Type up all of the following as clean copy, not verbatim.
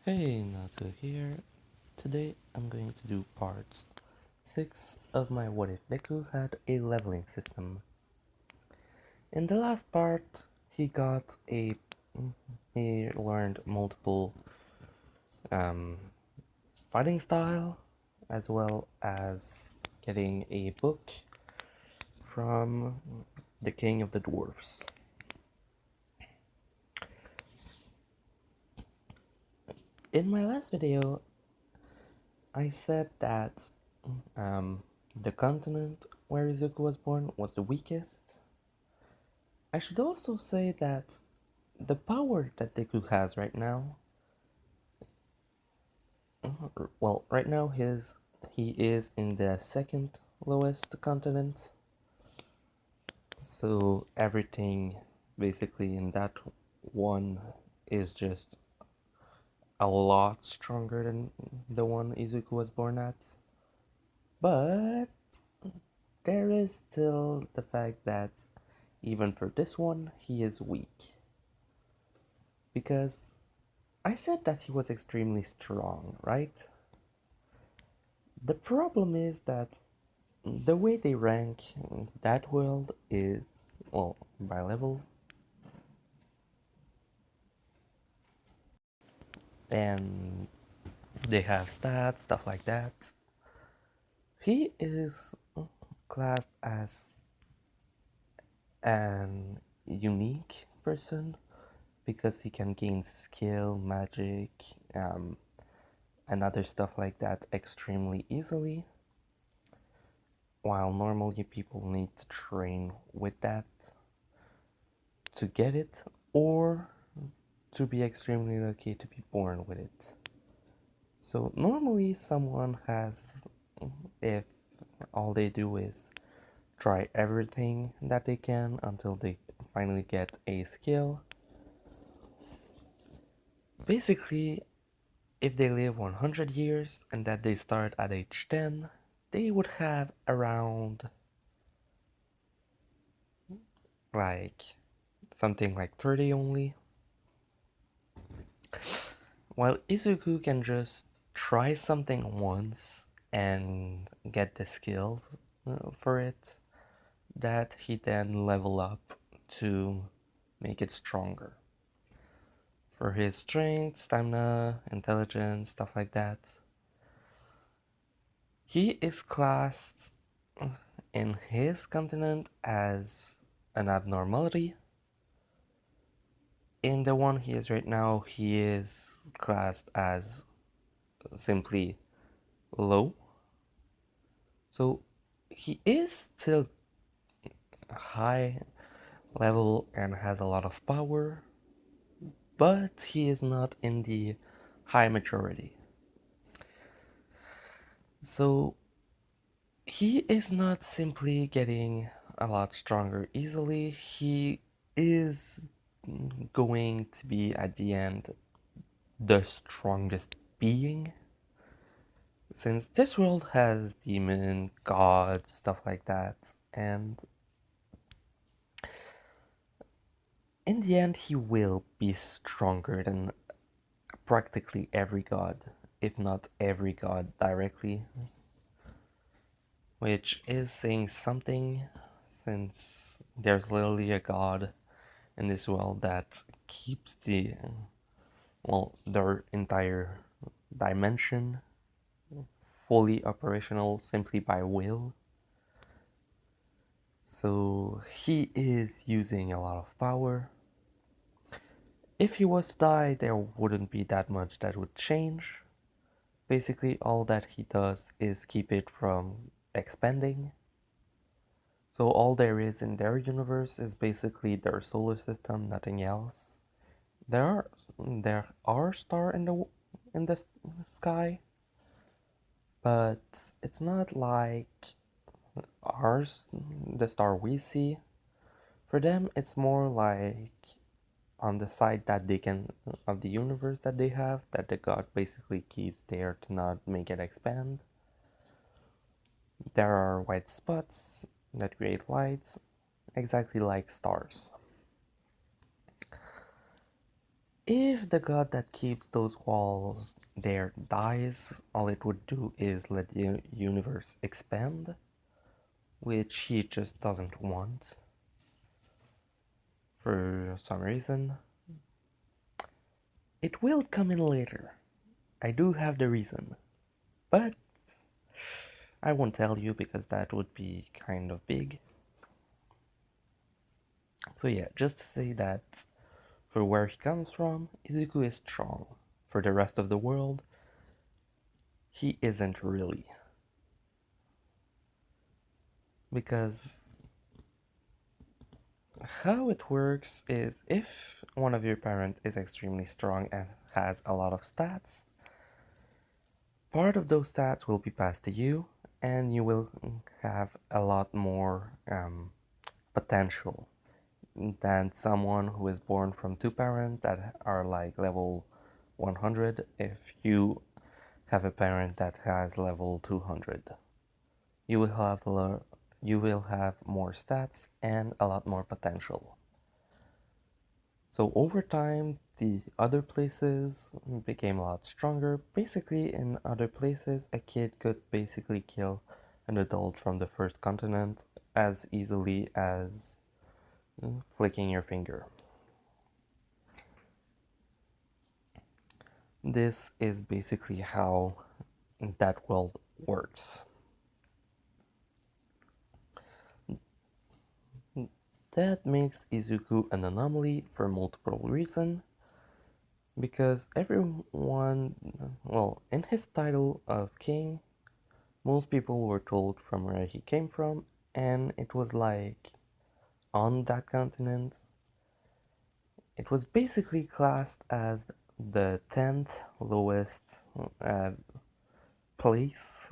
Hey, Nato here. Today I'm going to do part 6 of my What If Deku had a leveling system. In the last part, he learned multiple um, fighting style, as well as getting a book from the King of the Dwarfs. In my last video, I said that the continent where Izuku was born was the weakest. I should also say that the power that Deku has right now, well, right now he is in the second lowest continent, so everything basically in that one is just a lot stronger than the one Izuku was born at. But there is still the fact that even for this one, he is weak. Because I said that he was extremely strong, right? The problem is that the way they rank that world is, well, by level, and they have stats, stuff like that. He is classed as an unique person because he can gain skill, magic, and other stuff like that extremely easily, while normally people need to train with that to get it, or to be extremely lucky to be born with it. So normally someone has, if all they do is try everything that they can until they finally get a skill. Basically, if they live 100 years and that they start at age 10, they would have around like something like 30 only. While Izuku can just try something once and get the skills for it, that he then level up to make it stronger. For his strength, stamina, intelligence, stuff like that. He is classed in his continent as an abnormality. In the one he is right now, he is classed as simply low. So he is still high level and has a lot of power, but he is not in the high majority. So he is not simply getting a lot stronger easily, he is going to be at the end the strongest being. Since this world has demon, gods, stuff like that, and in the end he will be stronger than practically every god, if not every god directly, which is saying something since there's literally a god in this world that keeps their entire dimension fully operational simply by will. So he is using a lot of power. If he was to die, there wouldn't be that much that would change. Basically, all that he does is keep it from expanding. So all there is in their universe is basically their solar system, nothing else. There are stars in the sky, but it's not like ours, the star we see. For them, it's more like on the side that they can of the universe that they have, that the god basically keeps there to not make it expand. There are white spots that create lights, exactly like stars. If the god that keeps those walls there dies, all it would do is let the universe expand, which he just doesn't want for some reason. It will come in later. I do have the reason, but I won't tell you because that would be kind of big. So yeah, just to say that for where he comes from, Izuku is strong. For the rest of the world, he isn't really. Because how it works is if one of your parents is extremely strong and has a lot of stats, part of those stats will be passed to you, and you will have a lot more potential than someone who is born from two parents that are like level 100 if you have a parent that has level 200. You will have more stats and a lot more potential. So over time, the other places became a lot stronger. Basically, in other places, a kid could basically kill an adult from the first continent as easily as flicking your finger. This is basically how that world works. That makes Izuku an anomaly for multiple reasons, because everyone, well, in his title of king, most people were told from where he came from, and it was like on that continent, it was basically classed as the 10th lowest uh, place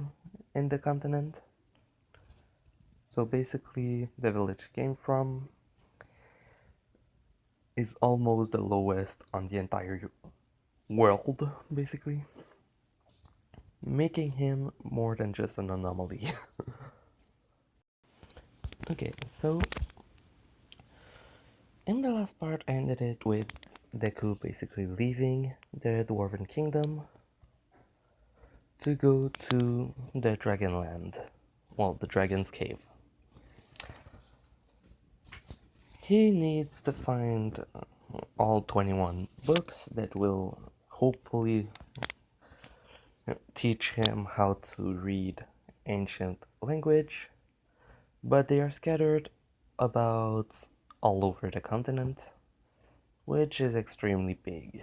in the continent. So basically, the village he came from is almost the lowest on the entire world, basically, making him more than just an anomaly. Okay, so in the last part, I ended it with Deku basically leaving the Dwarven Kingdom to go to the Dragonland. Well, the Dragon's Cave. He needs to find all 21 books that will hopefully teach him how to read ancient language, but they are scattered about all over the continent, which is extremely big.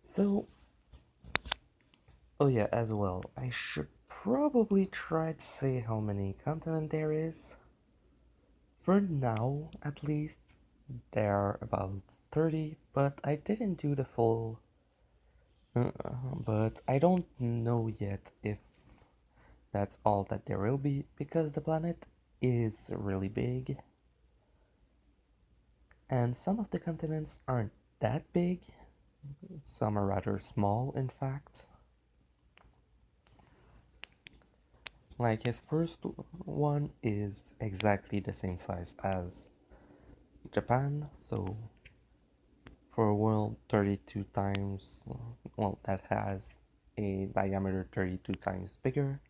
So, oh yeah, as well, I should probably try to say how many continents there is. For now, at least, there are about 30, but I didn't do the full. But I don't know yet if that's all that there will be, because the planet is really big, and some of the continents aren't that big, some are rather small, in fact. Like his first one is exactly the same size as Japan, so for a world 32 times, well, that has a diameter 32 times bigger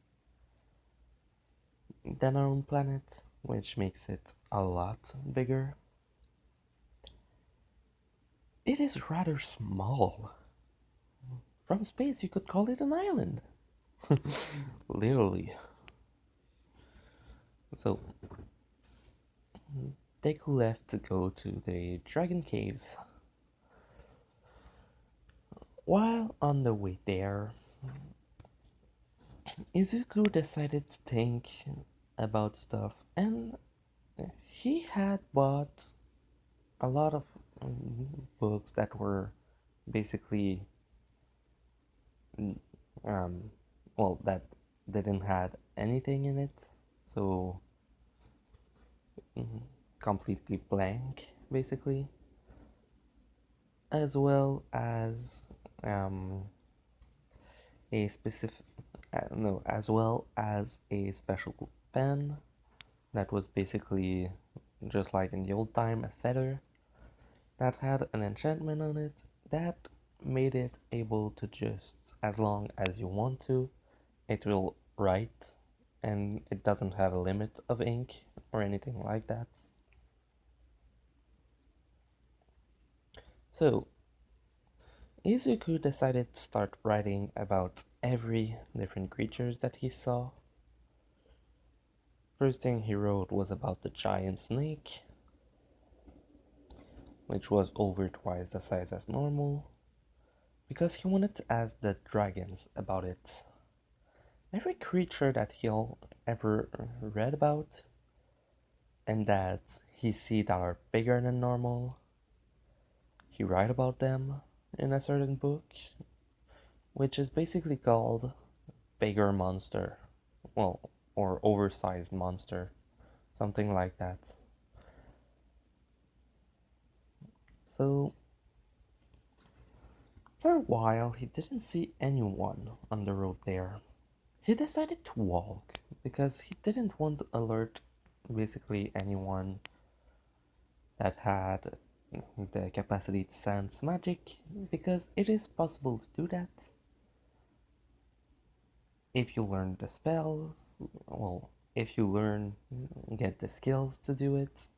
than our own planet, which makes it a lot bigger. It is rather small. From space, you could call it an island. Literally. So, Deku left to go to the Dragon Caves. While on the way there, Izuku decided to think about stuff, and he had bought a lot of books that were basically, mm, um, well, that didn't had anything in it, so completely blank, basically, as well as um, a specific, no, as well as a special pen that was basically just like in the old time, a feather that had an enchantment on it that made it able to just, as long as you want to, it will write, and it doesn't have a limit of ink or anything like that. So, Izuku decided to start writing about every different creatures that he saw. First thing he wrote was about the giant snake, which was over twice the size as normal, because he wanted to ask the dragons about it. Every creature that he'll ever read about and that he see that are bigger than normal, he write about them in a certain book, which is basically called bigger monster, well, or oversized monster, something like that. So for a while he didn't see anyone on the road there. He decided to walk because he didn't want to alert basically anyone that had the capacity to sense magic, because it is possible to do that if you learn the spells. Well, if you learn, get the skills to do it,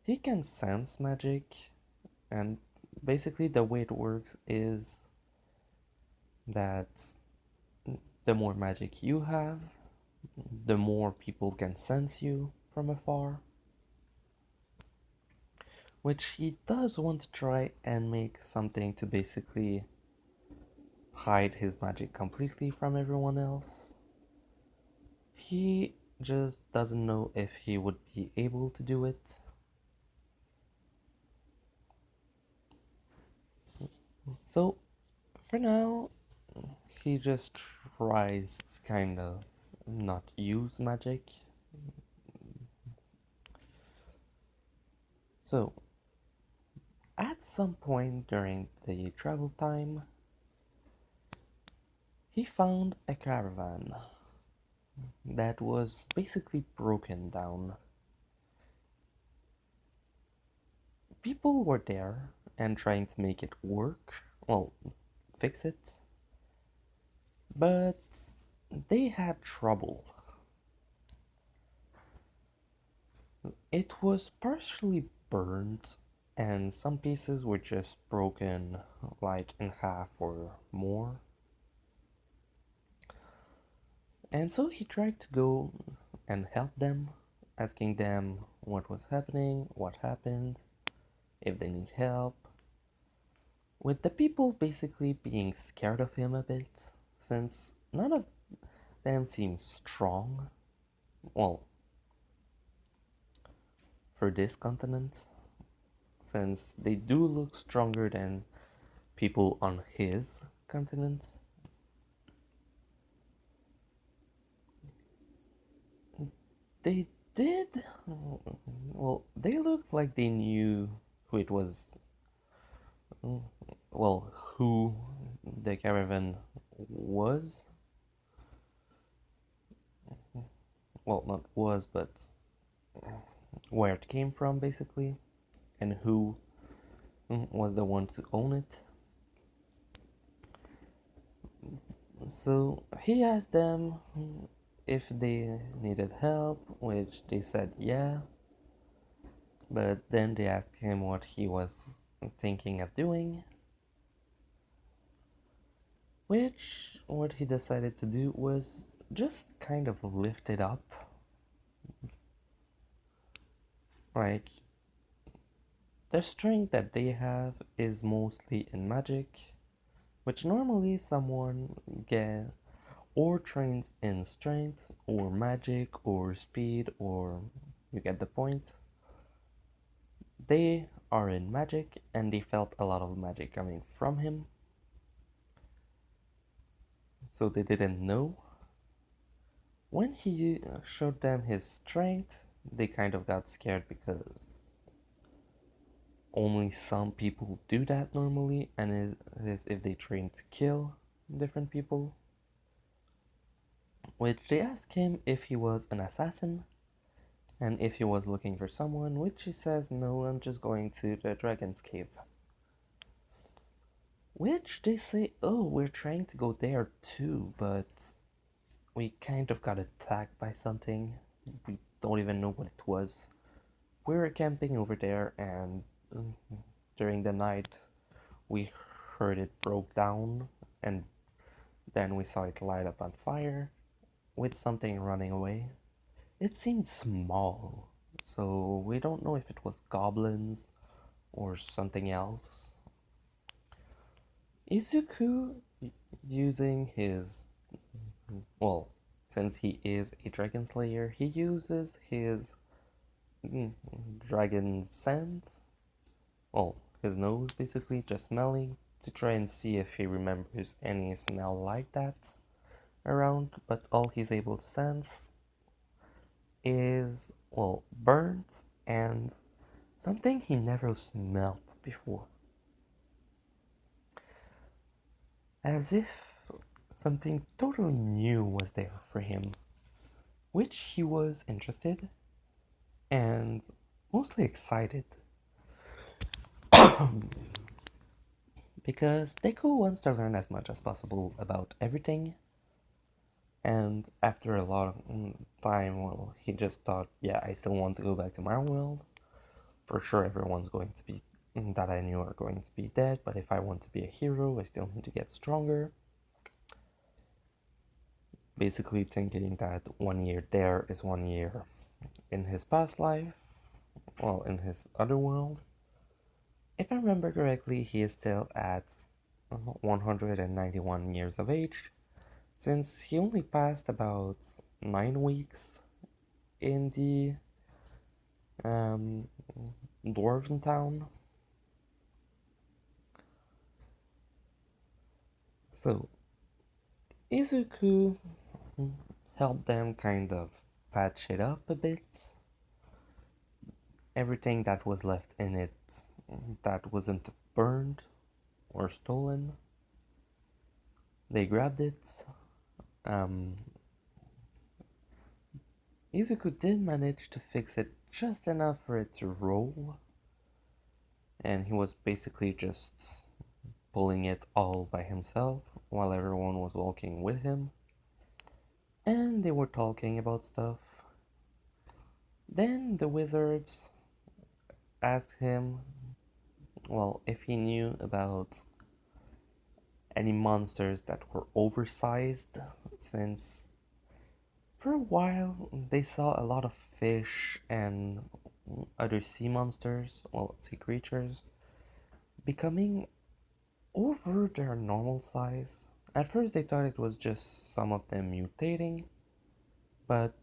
he can sense magic. And basically the way it works is that the more magic you have, the more people can sense you from afar, which he does want to try and make something to basically hide his magic completely from everyone else. He just doesn't know if he would be able to do it. So for now, he just tries to kind of not use magic. So at some point during the travel time, he found a caravan that was basically broken down. People were there and trying to make it work, well, fix it, but they had trouble. It was partially burned, and some pieces were just broken like in half or more. And so he tried to go and help them, asking them what was happening, what happened, if they need help, with the people basically being scared of him a bit, since none of them seem strong. Well, for this continent, since they do look stronger than people on his continent. They did. Well, they looked like they knew who it was. Well, who the caravan was. Well, not was, but where it came from, basically, and who was the one to own it. So he asked them if they needed help, which they said yeah. But then they asked him what he was thinking of doing, which what he decided to do was just kind of lift it up. Like, the strength that they have is mostly in magic, which normally someone get or trains in strength or magic or speed, or you get the point. They are in magic and they felt a lot of magic coming from him, so they didn't know. When he showed them his strength, they kind of got scared because only some people do that normally, and it is if they train to kill different people. Which they asked him if he was an assassin, and if he was looking for someone, which he says, no, I'm just going to the dragon's cave. Which they say, oh, we're trying to go there too, but we kind of got attacked by something. We don't even know what it was. We were camping over there, and during the night, we heard it broke down, and then we saw it light up on fire with something running away. It seemed small, so we don't know if it was goblins or something else. Izuku, using his, well, since he is a dragon slayer, he uses his dragon scent, well, his nose basically, just smelling, to try and see if he remembers any smell like that around, but all he's able to sense is, well, burnt and something he never smelled before. As if something totally new was there for him, which he was interested and mostly excited because Deku wants to learn as much as possible about everything. And after a lot of time, well, he just thought, yeah, I still want to go back to my world. For sure, everyone's going to be that I knew are going to be dead, but if I want to be a hero, I still need to get stronger. Basically, thinking that 1 year there is 1 year in his past life, well, in his other world. If I remember correctly, he is still at 191 years of age, since he only passed about 9 weeks in the um, dwarven town. So, Izuku helped them kind of patch it up a bit. Everything that was left in it that wasn't burned or stolen, they grabbed it. Um, Izuku did manage to fix it just enough for it to roll, and he was basically just pulling it all by himself while everyone was walking with him. And they were talking about stuff. Then the wizards asked him, well, if he knew about any monsters that were oversized, since for a while they saw a lot of fish and other sea monsters, well, sea creatures, becoming over their normal size. At first they thought it was just some of them mutating, but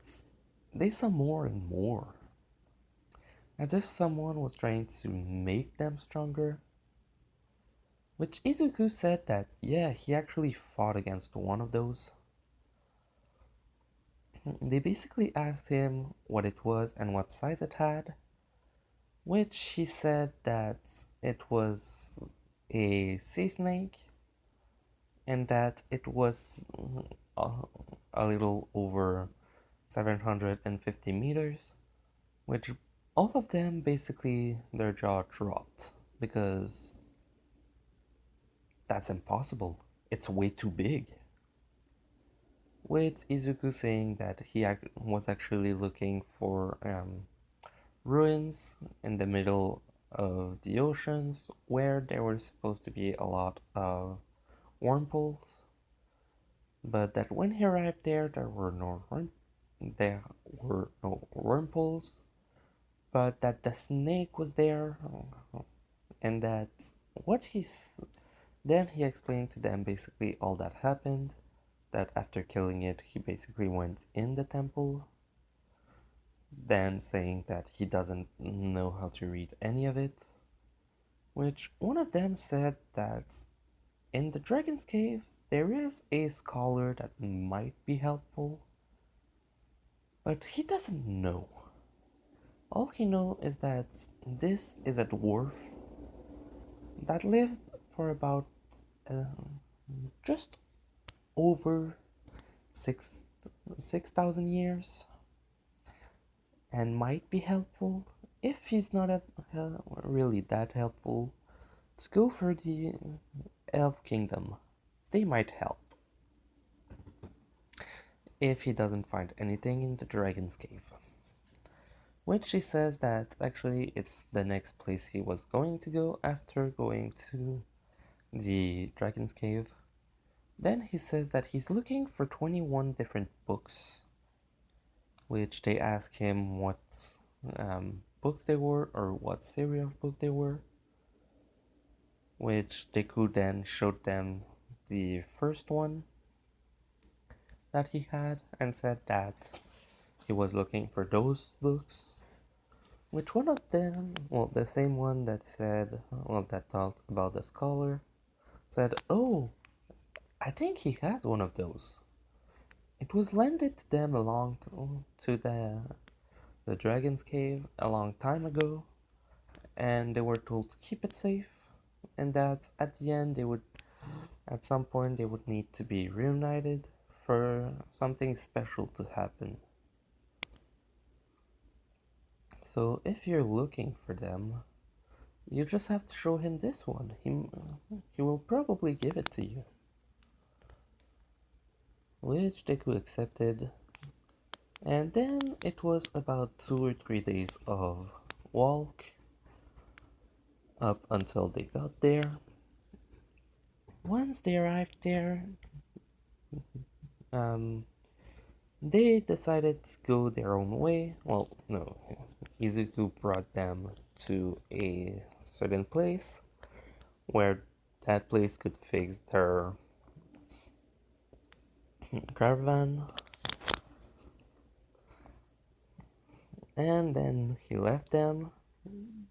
they saw more and more. As if someone was trying to make them stronger. Which Izuku said that, yeah, he actually fought against one of those. They basically asked him what it was and what size it had, which he said that it was a sea snake and that it was a little over 750 meters, which all of them basically their jaw dropped because that's impossible. It's way too big. With Izuku saying that he was actually looking for ruins in the middle of the oceans where there were supposed to be a lot of wormholes, but that when he arrived there, there were no wormholes, but that the snake was there, and that what he's then he explained to them basically all that happened. That after killing it, he basically went in the temple, then saying that he doesn't know how to read any of it. Which one of them said that in the Dragon's Cave there is a scholar that might be helpful, but he doesn't know. All he knows is that this is a dwarf that lived for about uh, just over 6,000 years. and might be helpful. If he's not really that helpful, let's go for the Elf Kingdom. They might help. If he doesn't find anything in the Dragon's Cave. Which he says that actually it's the next place he was going to go after going to the Dragon's Cave. Then he says that he's looking for 21 different books, which they ask him what books they were or what series of book they were, which Deku then showed them the first one that he had and said that he was looking for those books. Which one of them, well, the same one that said, well, that talked about the scholar, said, oh, I think he has one of those. It was lended to them along to the Dragon's Cave a long time ago, and they were told to keep it safe, and that at the end they would, at some point, they would need to be reunited for something special to happen. So if you're looking for them, you just have to show him this one. He will probably give it to you. Which Deku accepted. And then it was about 2 or 3 days of walk up until they got there. Once they arrived there, um, they decided to go their own way. Well, no, Izuku brought them to a certain place where that place could fix their caravan. And then he left them.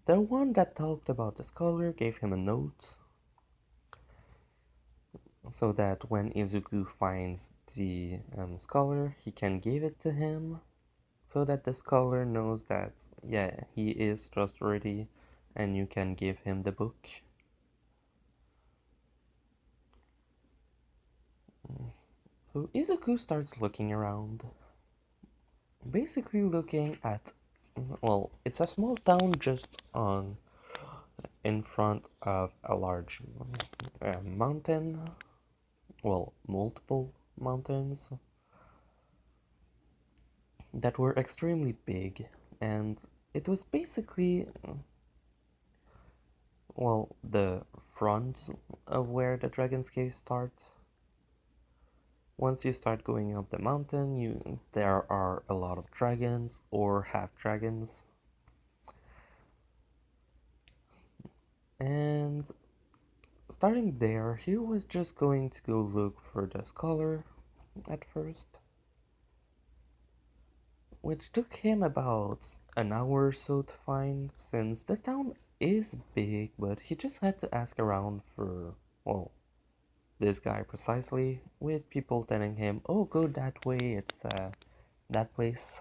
The one that talked about the scholar gave him a note so that when Izuku finds the scholar, he can give it to him so that the scholar knows that, yeah, he is trustworthy and you can give him the book. So Izuku starts looking around, basically looking at, well, it's a small town just on in front of a large mountain, well, multiple mountains that were extremely big, and it was basically, well, the front of where the Dragon's Cave starts. Once you start going up the mountain, there are a lot of dragons or half dragons. And starting there, he was just going to go look for the scholar at first, which took him about an hour or so to find, since the town is big, but he just had to ask around for, well, this guy precisely, with people telling him, oh, go that way, it's that place.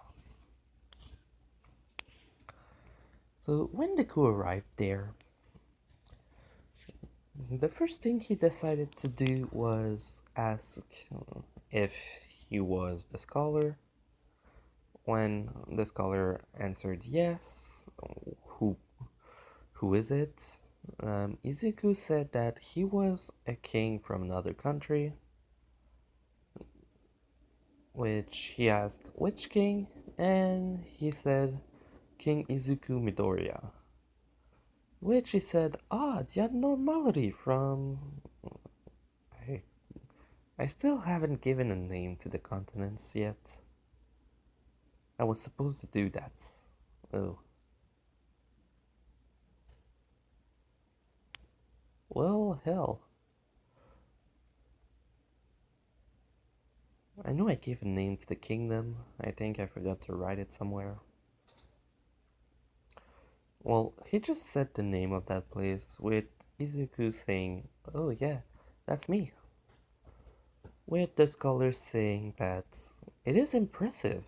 So when Deku arrived there, the first thing he decided to do was ask if he was the scholar. When the scholar answered yes, who who is it? Izuku said that he was a king from another country, which he asked which king, and he said King Izuku Midoriya. Which he said, ah, the abnormality from... I, I still haven't given a name to the continents yet. I was supposed to do that. Oh. Well, hell. I know I gave a name to the kingdom. I think I forgot to write it somewhere. Well, he just said the name of that place with Izuku saying, oh yeah, that's me. With the scholars saying that it is impressive.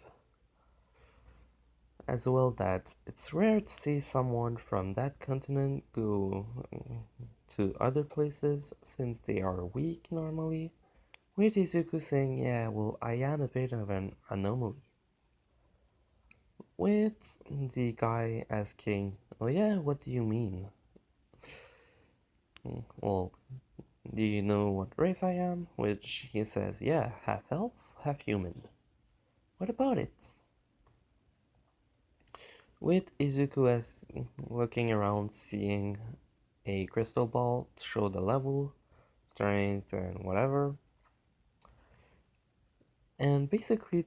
As well that it's rare to see someone from that continent go to other places since they are weak normally. With Izuku saying, yeah, well, I am a bit of an anomaly. with the guy asking, "Oh yeah, what do you mean? Well, do you know what race I am?" Which he says, "Yeah, half elf, half human. What about it?" With Izuku as looking around, seeing a crystal ball to show the level, strength, and whatever, and basically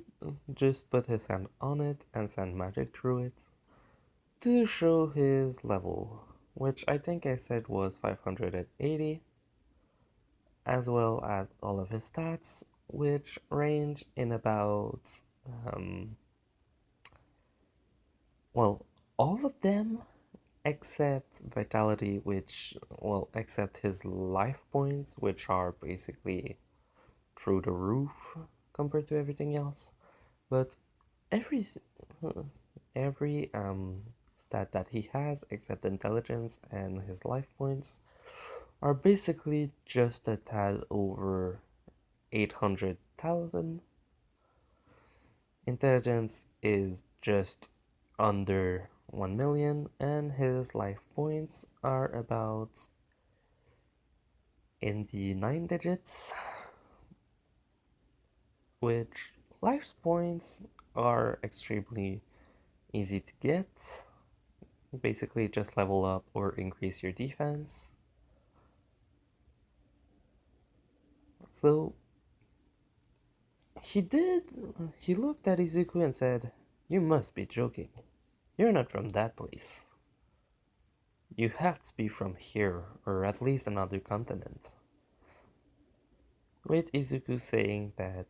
just put his hand on it and send magic through it to show his level, which I think I said was 580, as well as all of his stats, which range in about, um, well, all of them except vitality, which, well, except his life points, which are basically through the roof compared to everything else. But every every stat that he has, except intelligence and his life points, are basically just a tad over 800,000. Intelligence is just under 1 million, and his life points are about in the 9 digits, which life points are extremely easy to get. Basically, just level up or increase your defense. So he looked at Izuku and said, "You must be joking. You're not from that place. You have to be from here, or at least another continent." With Izuku saying that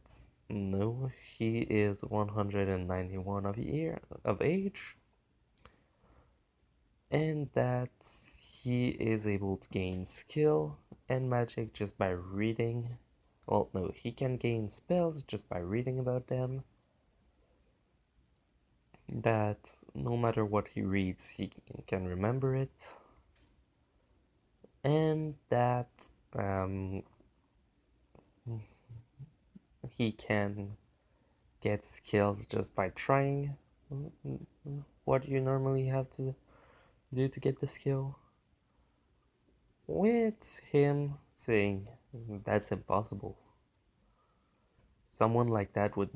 no, he is 191 of age, and that he is able to gain skill and magic just by reading. Well, no, he can gain spells just by reading about them. That no matter what he reads, he can remember it. And that um, he can get skills just by trying what you normally have to do to get the skill. With him saying that's impossible. Someone like that would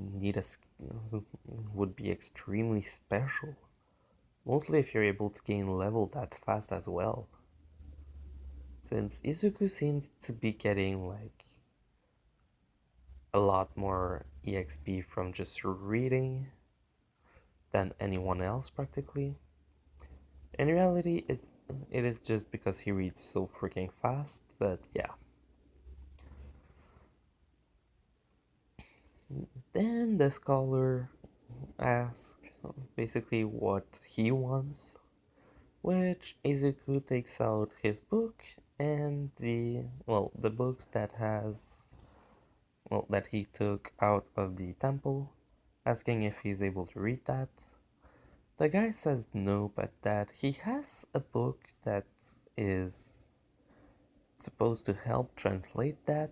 be extremely special. Mostly if you're able to gain level that fast as well. Since Izuku seems to be getting like a lot more EXP from just reading than anyone else practically. In reality, it is just because he reads so freaking fast, but yeah. Then the scholar asks basically what he wants, which Izuku takes out his book and the books that he took out of the temple, asking if he's able to read that. The guy says no, but that he has a book that is supposed to help translate that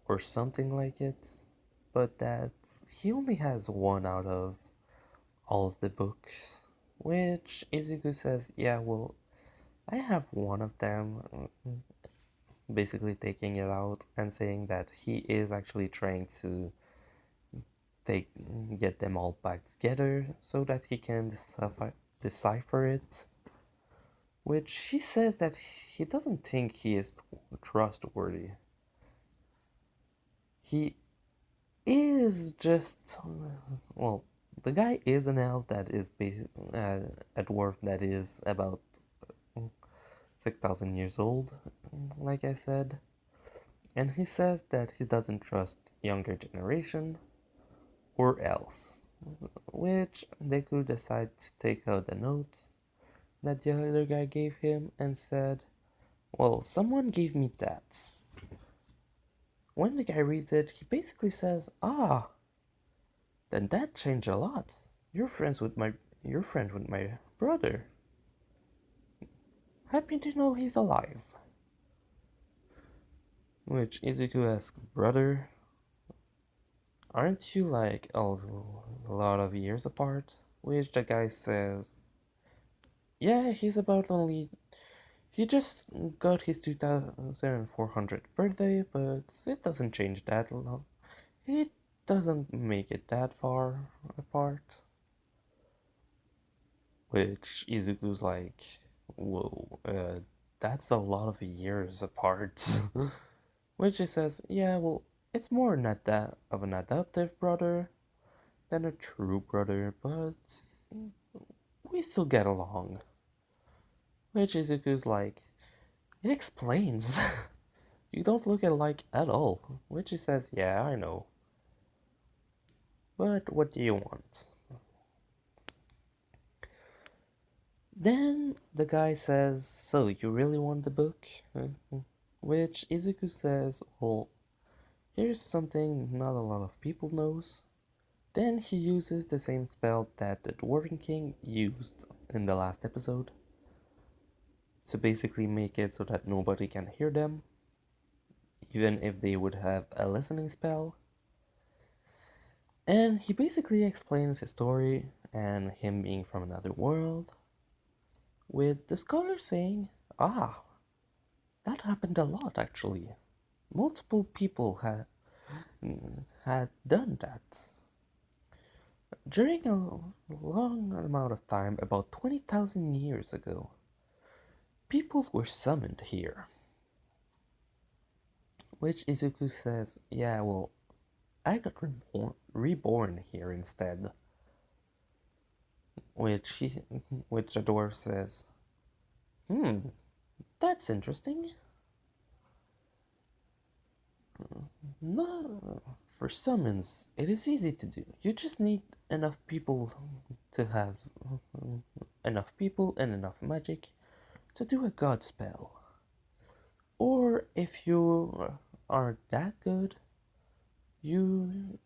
or something like it, but that he only has one out of all of the books, which Izuku says, "Yeah, well, I have one of them," basically taking it out and saying that he is actually trying to take get them all back together so that he can decipher it, which he says that he doesn't think he is trustworthy. He is just, well, the guy is an elf that is a dwarf that is about 6,000 years old, like I said, and he says that he doesn't trust younger generation or else, which Deku decides to take out the note that the other guy gave him and said, "Well, someone gave me that." When the guy reads it, he basically says, "Ah, then that changed a lot. You're friends with my brother. Happy to know he's alive." Which Izuku asks, "Brother, aren't you like a lot of years apart?" which the guy says, yeah, he's about only. He just got his 2400th birthday, but it doesn't change that long. It doesn't make it that far apart. Which Izuku's like, whoa, that's a lot of years apart. Which he says, yeah, well, it's more not that of an adoptive brother than a true brother, but we still get along. Which Izuku's like, it explains. You don't look alike at all. Which he says, yeah, I know. But what do you want? Then the guy says, so you really want the book? Which Izuku says, well, here's something not a lot of people knows. Then he uses the same spell that the Dwarven King used in the last episode to basically make it so that nobody can hear them, even if they would have a listening spell. And he basically explains his story and him being from another world, with the scholar saying, ah, that happened a lot actually. Multiple people had done that. During a long amount of time, about 20,000 years ago, people were summoned here. Which Izuku says, yeah, well, I got reborn here instead. Which which the dwarf says, hmm, that's interesting. No, for summons, it is easy to do. You just need enough people to have enough people and enough magic to do a god spell. Or if you aren't that good, you.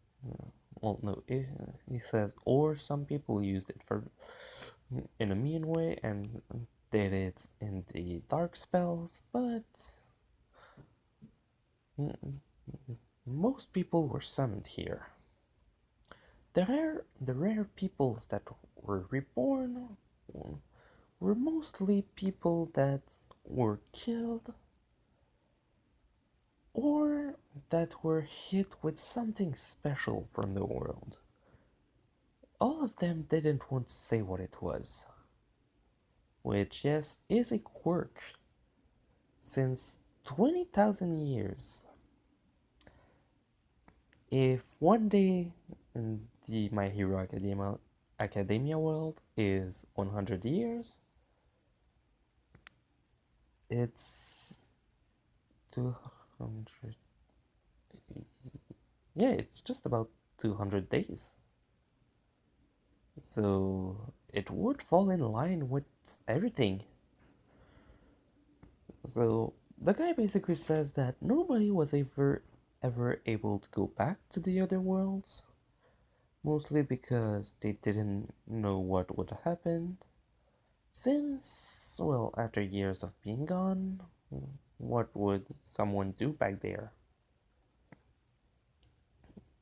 Well, no, he says, or some people used it for in a mean way and did it in the dark spells, but most people were summoned here. The rare peoples that were reborn were mostly people that were killed or that were hit with something special from the world. All of them didn't want to say what it was, which, yes, is a quirk. Since 20,000 years, if one day in the My Hero Academia world is 100 years, it's 200. Yeah, it's just about 200 days. So it would fall in line with everything. So the guy basically says that nobody was ever able to go back to the other worlds, mostly because they didn't know what would happen. Since, well, after years of being gone, what would someone do back there?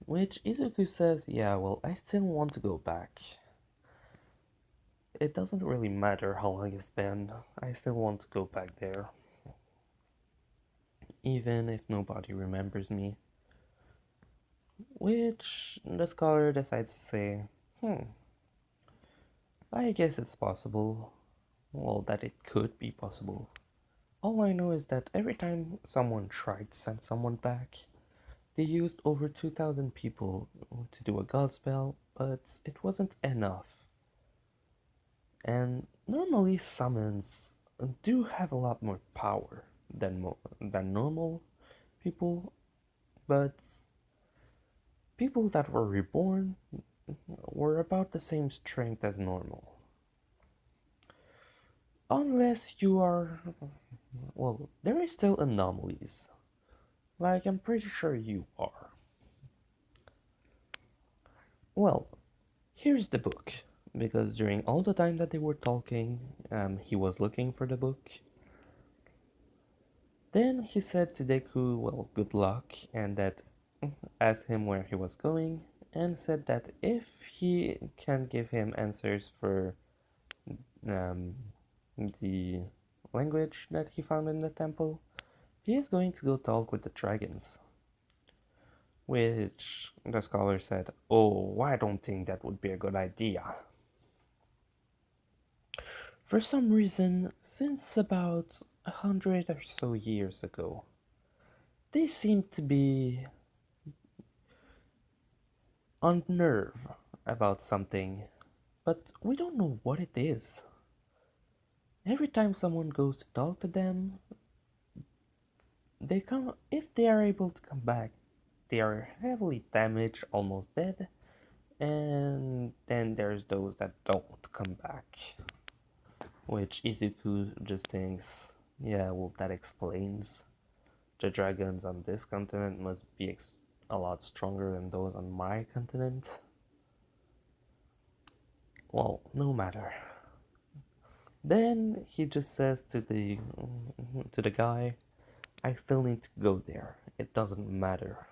Which Izuku says, yeah, well, I still want to go back. It doesn't really matter how long it's been, I still want to go back there. Even if nobody remembers me. Which the scholar decides to say, I guess it's possible. Well, that it could be possible. All I know is that every time someone tried to send someone back, they used over 2,000 people to do a god spell, but it wasn't enough. And normally summons do have a lot more power than normal people, but people that were reborn were about the same strength as normal. Unless you are. Well, there is still anomalies. Like, I'm pretty sure you are. Well, here's the book. Because during all the time that they were talking, he was looking for the book. Then he said to Deku, well, good luck, and that asked him where he was going, and said that if he can give him answers for um, the language that he found in the temple, he is going to go talk with the dragons. Which the scholar said, "Oh, I don't think that would be a good idea. For some reason, since about 100 or so years ago, they seem to be on nerve about something, but we don't know what it is. Every time someone goes to talk to them, they come, if they are able to come back, they are heavily damaged, almost dead, and then there's those that don't come back." Which Izuku just thinks, yeah, well, that explains. The dragons on this continent must be a lot stronger than those on my continent. Well, no matter. Then he just says to the guy, "I still need to go there. It doesn't matter."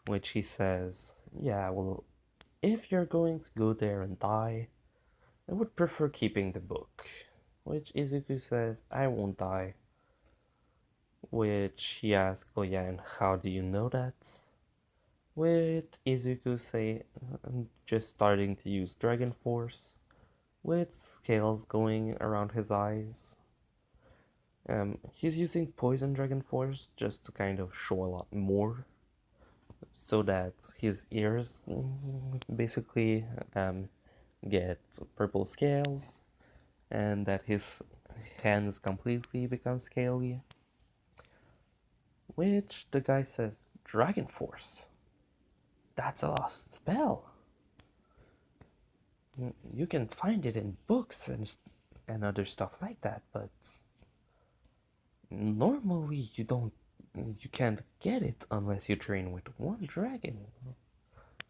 Which he says, "Yeah, well, if you're going to go there and die, I would prefer keeping the book." Which Izuku says, "I won't die." Which he asks, "Oh yeah, and how do you know that?" With Izuku say, just starting to use Dragon Force, with scales going around his eyes. He's using Poison Dragon Force just to kind of show a lot more, so that his ears basically get purple scales, and that his hands completely become scaly. Which the guy says, "Dragon Force? That's a lost spell. You can find it in books and other stuff like that, but normally you can't get it unless you train with one dragon.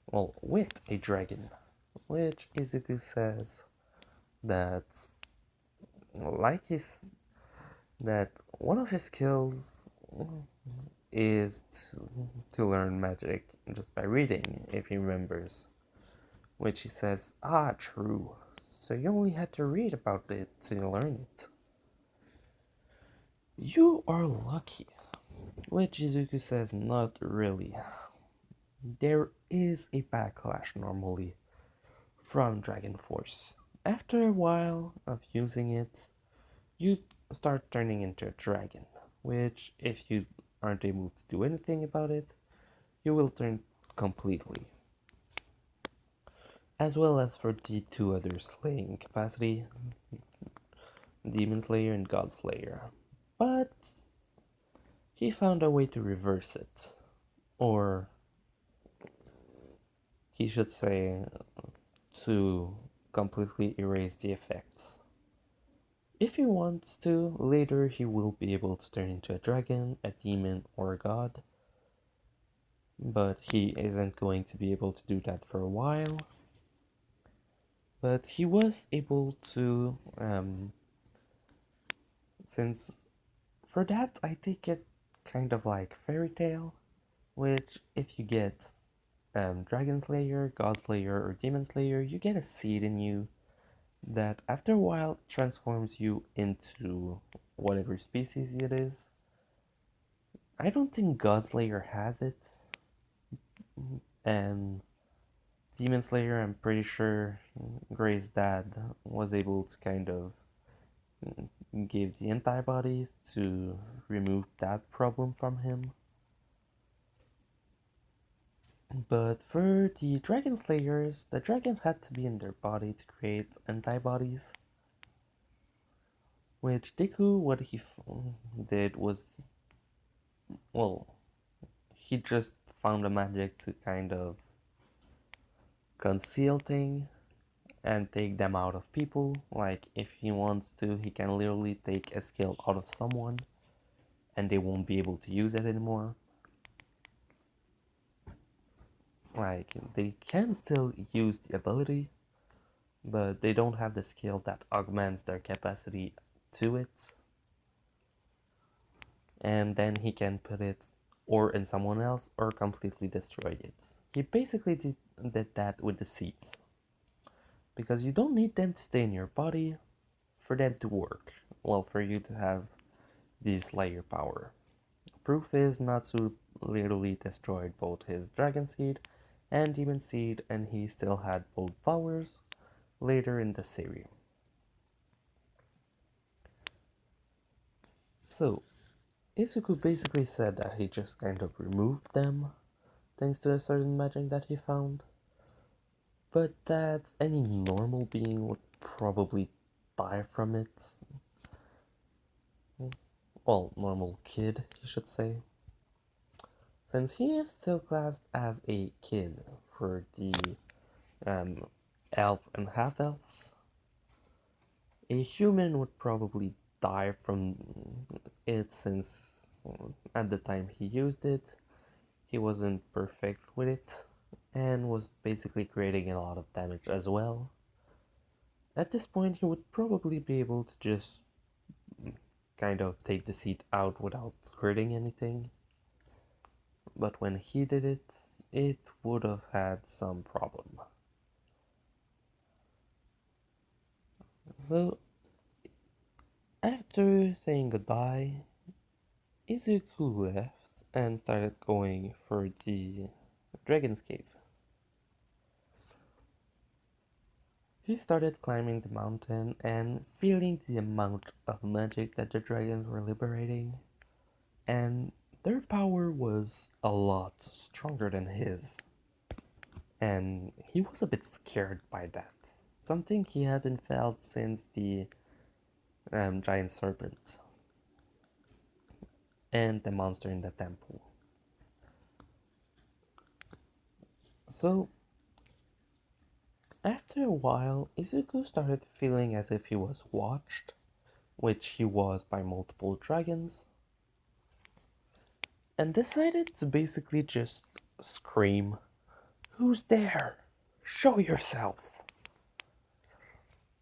Well, with a dragon." Which Izuku says that like his that one of his skills is to learn magic just by reading, if he remembers. Which he says, "Ah, true. So you only had to read about it to learn it. You are lucky." Which Izuku says, "Not really. There is a backlash normally from Dragon Force. After a while of using it, you start turning into a dragon. Which, if you aren't able to do anything about it, you will turn completely. As well as for the two other slaying capacity, Demon Slayer and God Slayer. But he found a way to reverse it. Or he should say, to completely erase the effects. If he wants to, later he will be able to turn into a dragon, a demon, or a god. But he isn't going to be able to do that for a while. But he was able to, since for that I take it kind of like fairy tale, which if you get Dragon Slayer, God Slayer, or Demon Slayer, you get a seed in you that after a while transforms you into whatever species it is. I don't think God Slayer has it, and Demon Slayer, I'm pretty sure Gray's dad was able to kind of give the antibodies to remove that problem from him. But for the Dragon Slayers, the dragon had to be in their body to create antibodies. Which Deku, what he did was, well, he just found a magic to kind of conceal things and take them out of people. Like, if he wants to, he can literally take a skill out of someone and they won't be able to use it anymore. Like, they can still use the ability, but they don't have the skill that augments their capacity to it. And then he can put it or in someone else or completely destroy it. he basically did that with the seeds because you don't need them to stay in your body for them to work. Well, for you to have this layer power. Proof is Natsu literally destroyed both his dragon seed and demon seed, and he still had both powers later in the series. So, Izuku basically said that he just kind of removed them thanks to a certain magic that he found, but that any normal being would probably die from it. Well, normal kid, you should say. Since he is still classed as a kid for the um, elf and half elves, a human would probably die from it since at the time he used it, he wasn't perfect with it and was basically creating a lot of damage as well. At this point, he would probably be able to just kind of take the seat out without hurting anything. But when he did it, it would have had some problem. So, after saying goodbye, Izuku left and started going for the Dragon's Cave. He started climbing the mountain and feeling the amount of magic that the dragons were liberating, and their power was a lot stronger than his. And he was a bit scared by that. Something he hadn't felt since the giant serpent and the monster in the temple. So, after a while, Izuku started feeling as if he was watched, which he was by multiple dragons, and decided to basically just scream, "Who's there? Show yourself!"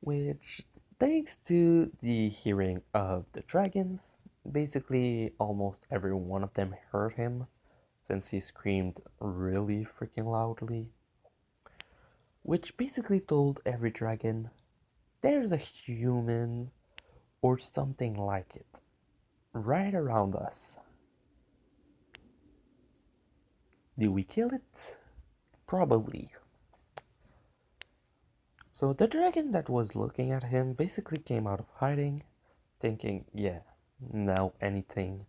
Which, thanks to the hearing of the dragons, basically almost every one of them heard him, since he screamed really freaking loudly. Which basically told every dragon, there's a human or something like it right around us. Did we kill it? Probably. So the dragon that was looking at him basically came out of hiding, thinking, yeah, now anything,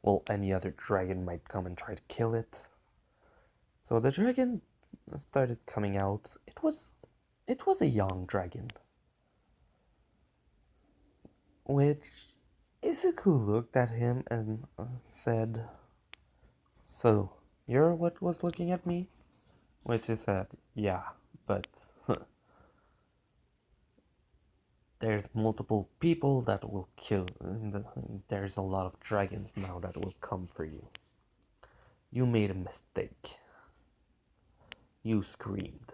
well, any other dragon might come and try to kill it. So the dragon started coming out. It was a young dragon, which Izuku looked at him and said, "So, you're what was looking at me?" Which he said, "Yeah, but there's multiple people that will kill. There's a lot of dragons now that will come for you. You made a mistake. You screamed."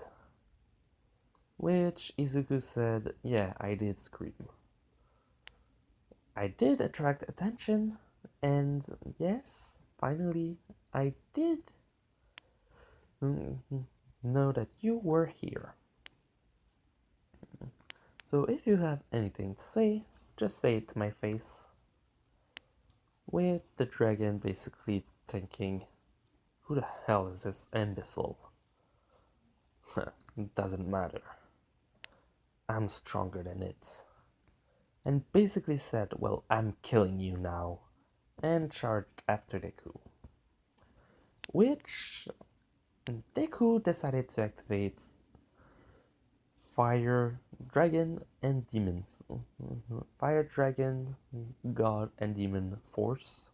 Which Izuku said, "Yeah, I did scream. I did attract attention, and yes, finally, I did know that you were here. So if you have anything to say, just say it to my face." With the dragon basically thinking, who the hell is this imbecile? It doesn't matter. I'm stronger than it. And basically said, well, I'm killing you now. And charged after Deku. Which Deku decided to activate Fire Dragon and Demons. Fire Dragon, God and Demon Force.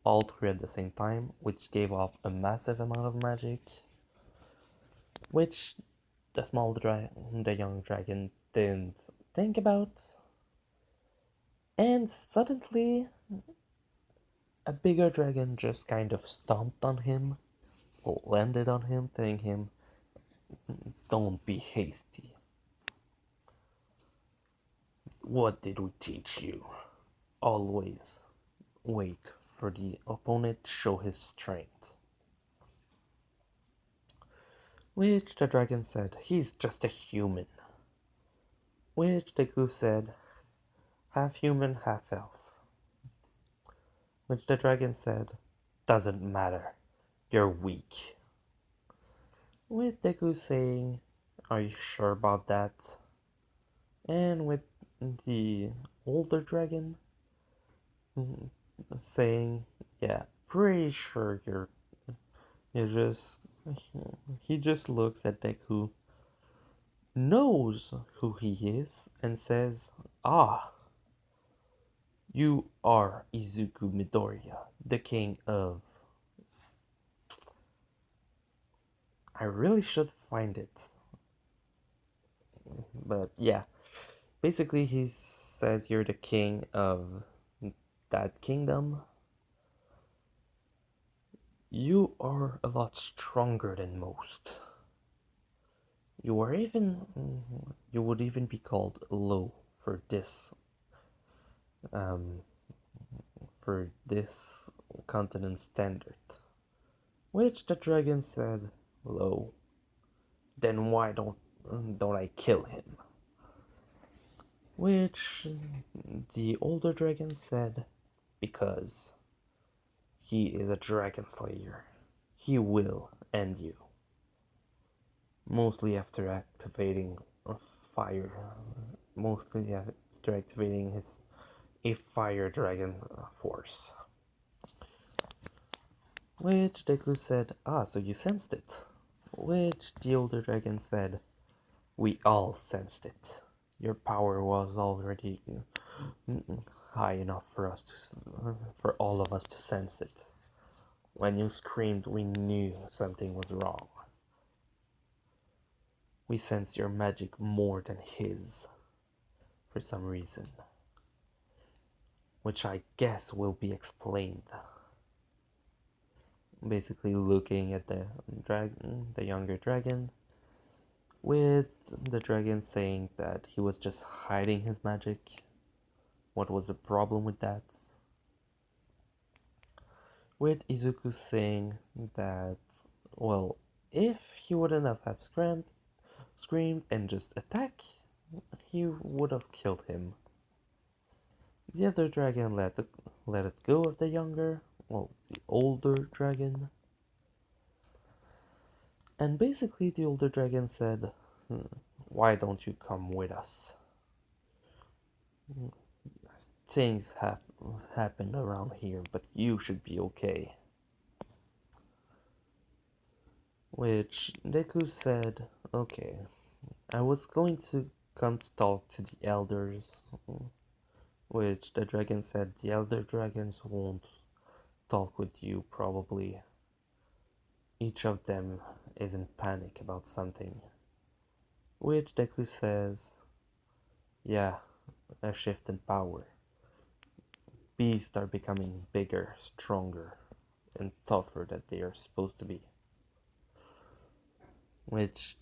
All three at the same time, which gave off a massive amount of magic. Which the young dragon didn't think about. And suddenly, a bigger dragon just kind of stomped on him, landed on him, telling him, "Don't be hasty. What did we teach you? Always wait for the opponent to show his strength." Which the dragon said, he's just a human. Which the goose said, half human, half elf. Which the dragon said, doesn't matter, you're weak. With the goose saying, are you sure about that? And with the older dragon saying, yeah, pretty sure you're just. He just looks at Deku, knows who he is, and says, ah, you are Izuku Midoriya, the king of. I really should find it. But yeah, basically, he says you're the king of that kingdom. You are a lot stronger than most. You are even. You would even be called low for this. Um, for this continent standard. Which the dragon said, low. Then why don't I kill him? Which the older dragon said, because he is a dragon slayer. He will end you. Mostly after activating a fire. Mostly after activating his a fire dragon force. Which Deku said, ah, so you sensed it. Which the older dragon said, we all sensed it. Your power was already high enough for all of us to sense it. When you screamed, we knew something was wrong. We sense your magic more than his, for some reason, which I guess will be explained. Basically, looking at the younger dragon, with the dragon saying that he was just hiding his magic. What was the problem with that? With Izuku saying that, well, if he wouldn't have screamed and just attack, he would have killed him. The other dragon let it go of the older dragon. And basically the older dragon said, why don't you come with us? Things happen around here, but you should be okay. Which Deku said, okay, I was going to come to talk to the elders. Which the dragon said, the elder dragons won't talk with you probably. Each of them is in panic about something. Which Deku says, yeah, a shift in power. Beasts are becoming bigger, stronger, and tougher than they are supposed to be. Which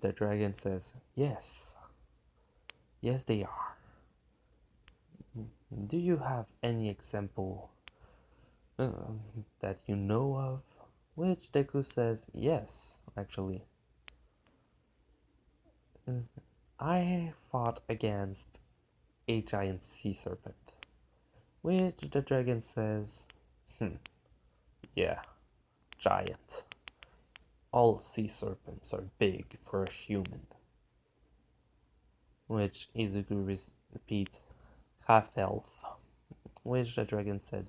the dragon says, yes. Yes, they are. Do you have any example that you know of? Which Deku says, yes, actually. I fought against a giant sea serpent. Which the dragon says, yeah, giant. All sea serpents are big for a human. Which Izuku repeat, half elf. Which the dragon said,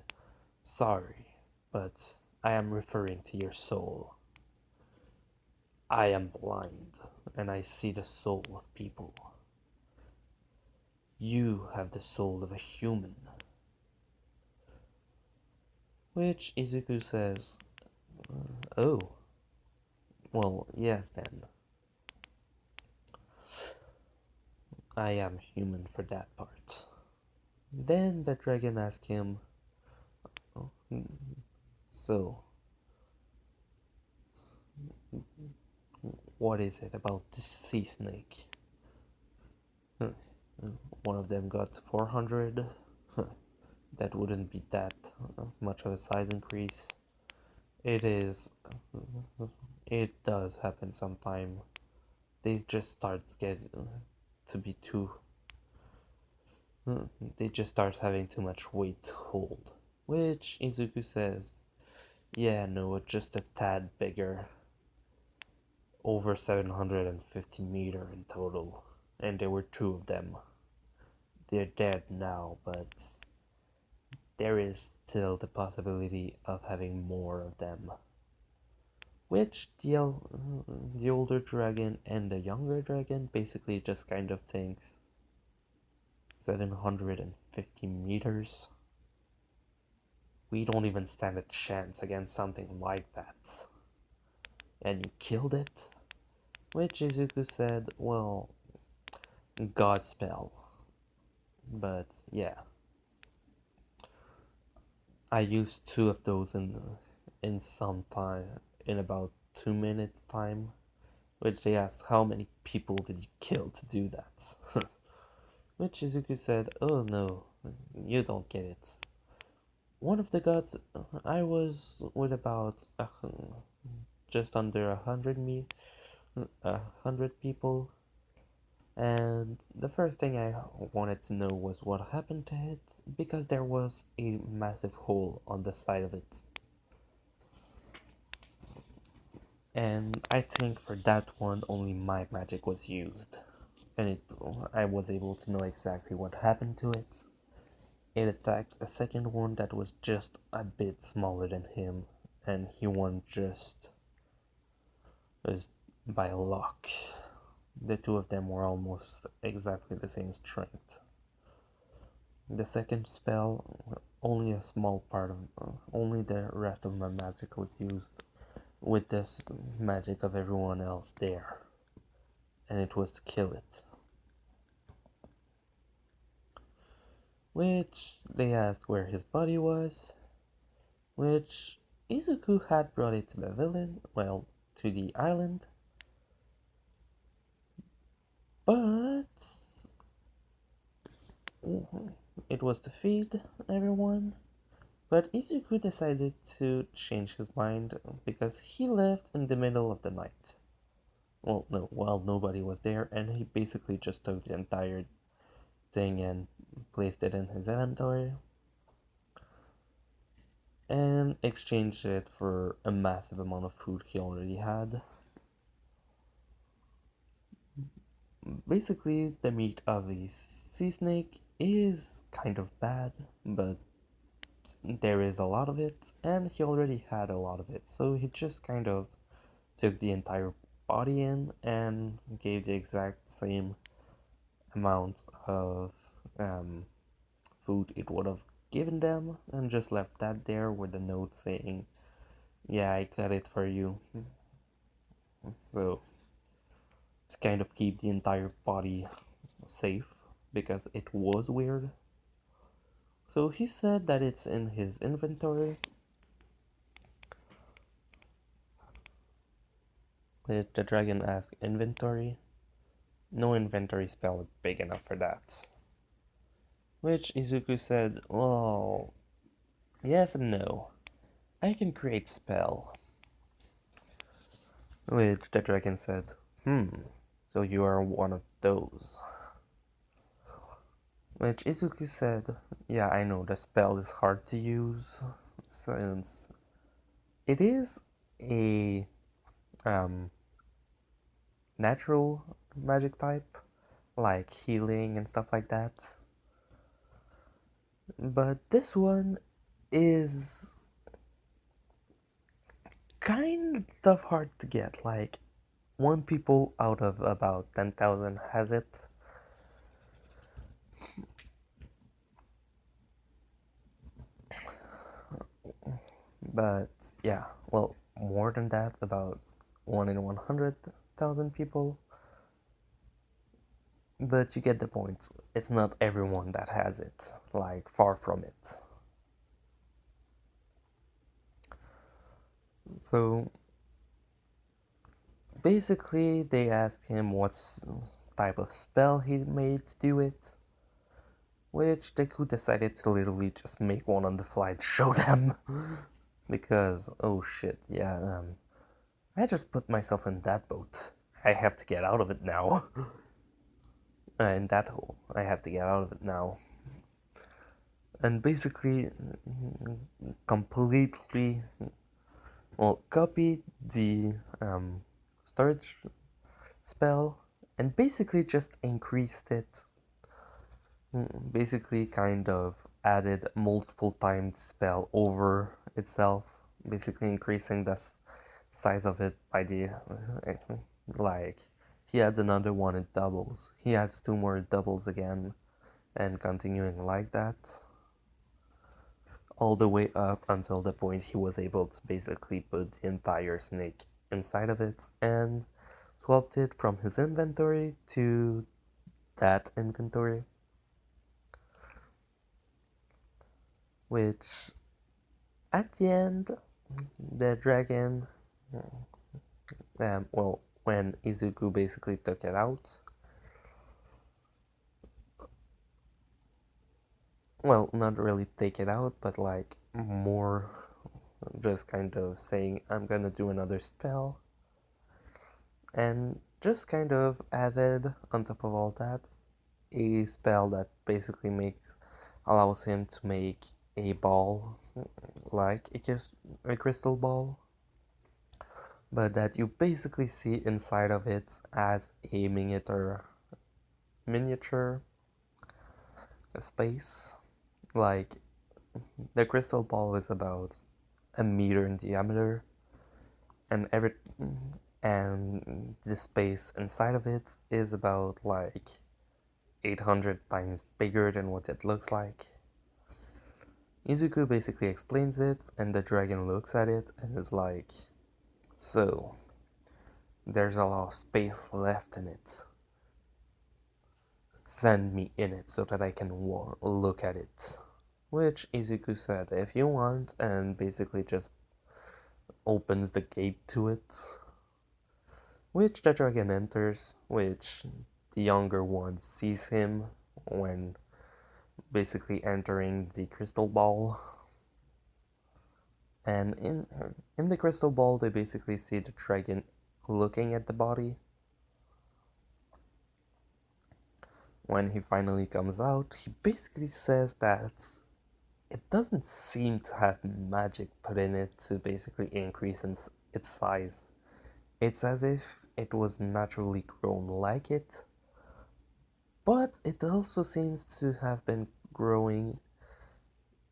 sorry, but I am referring to your soul. I am blind, and I see the soul of people. You have the soul of a human. Which Izuku says, oh, well, yes then. I am human for that part. Then the dragon asked him, oh, so, what is it about this sea snake? One of them got 400. That wouldn't be that much of a size increase. It is it does happen sometime. They just start getting to be too. They just start having too much weight to hold. Which Izuku says, yeah, no, just a tad bigger. Over 750 meter in total. And there were two of them. They're dead now, but there is still the possibility of having more of them. Which the older dragon and the younger dragon basically just kind of thinks 750 meters. We don't even stand a chance against something like that. And you killed it? Which Izuku said, well, God spell. But yeah, I used two of those in some time, in about 2 minutes time. Which they asked, how many people did you kill to do that? Which Izuku said, oh no, you don't get it. One of the gods, I was with about just under 100 people, and the first thing I wanted to know was what happened to it, because there was a massive hole on the side of it. And I think for that one, only my magic was used. And I was able to know exactly what happened to it. It attacked a second one that was just a bit smaller than him, and he won just as by a lock. The two of them were almost exactly the same strength. The second spell, only a small part of, only the rest of my magic was used with this magic of everyone else there, and it was to kill it. Which they asked where his body was, which Izuku had brought it to the villain, well, to the island, but it was to feed everyone. But Izuku decided to change his mind because he left in the middle of the night. Well, no, while nobody was there, and he basically just took the entire thing and placed it in his inventory and exchanged it for a massive amount of food he already had. Basically, the meat of a sea snake is kind of bad, but there is a lot of it, and he already had a lot of it, so he just kind of took the entire body in and gave the exact same amount of food it would have given them, and just left that there with a note saying, yeah, I got it for you. So to kind of keep the entire body safe, because it was weird. So he said that it's in his inventory. Did the dragon ask inventory? No inventory spell is big enough for that. Which Izuku said, well, yes and no. I can create spell. Which the dragon said, so you are one of those. Which Izuku said, yeah, I know the spell is hard to use, since it is a natural magic type, like healing and stuff like that. But this one is kind of hard to get. Like, one people out of about 10,000 has it. But yeah, well, more than that, about 1 in 100,000 people. But you get the point. It's not everyone that has it. Like, far from it. So basically, they asked him what type of spell he made to do it, which Deku decided to literally just make one on the fly and show them. Because, oh shit, yeah, I just put myself in that boat. I have to get out of it now. In that hole. I have to get out of it now. And basically, completely, well, copied the storage spell and basically just increased it. Basically, kind of added multiple times spell over itself, basically increasing the size of it by the like he adds another one, it doubles. He adds two more, it doubles again, and continuing like that all the way up until the point he was able to basically put the entire snake inside of it and swapped it from his inventory to that inventory, which at the end, the dragon, well, when Izuku basically took it out, well, not really take it out, but like more just kind of saying, I'm gonna do another spell, and just kind of added on top of all that a spell that basically allows him to make a ball like a crystal ball, but that you basically see inside of it as a miniature space. Like the crystal ball is about a meter in diameter, and the space inside of it is about like 800 times bigger than what it looks like. Izuku basically explains it, and the dragon looks at it and is like, so, there's a lot of space left in it. Send me in it so that I can look at it. Which Izuku said, if you want, and basically just opens the gate to it. Which the dragon enters, which the younger one sees him when basically entering the crystal ball. And in the crystal ball, they basically see the dragon looking at the body. When he finally comes out, he basically says that it doesn't seem to have magic put in it to basically increase its size. It's as if it was naturally grown like it, but it also seems to have been growing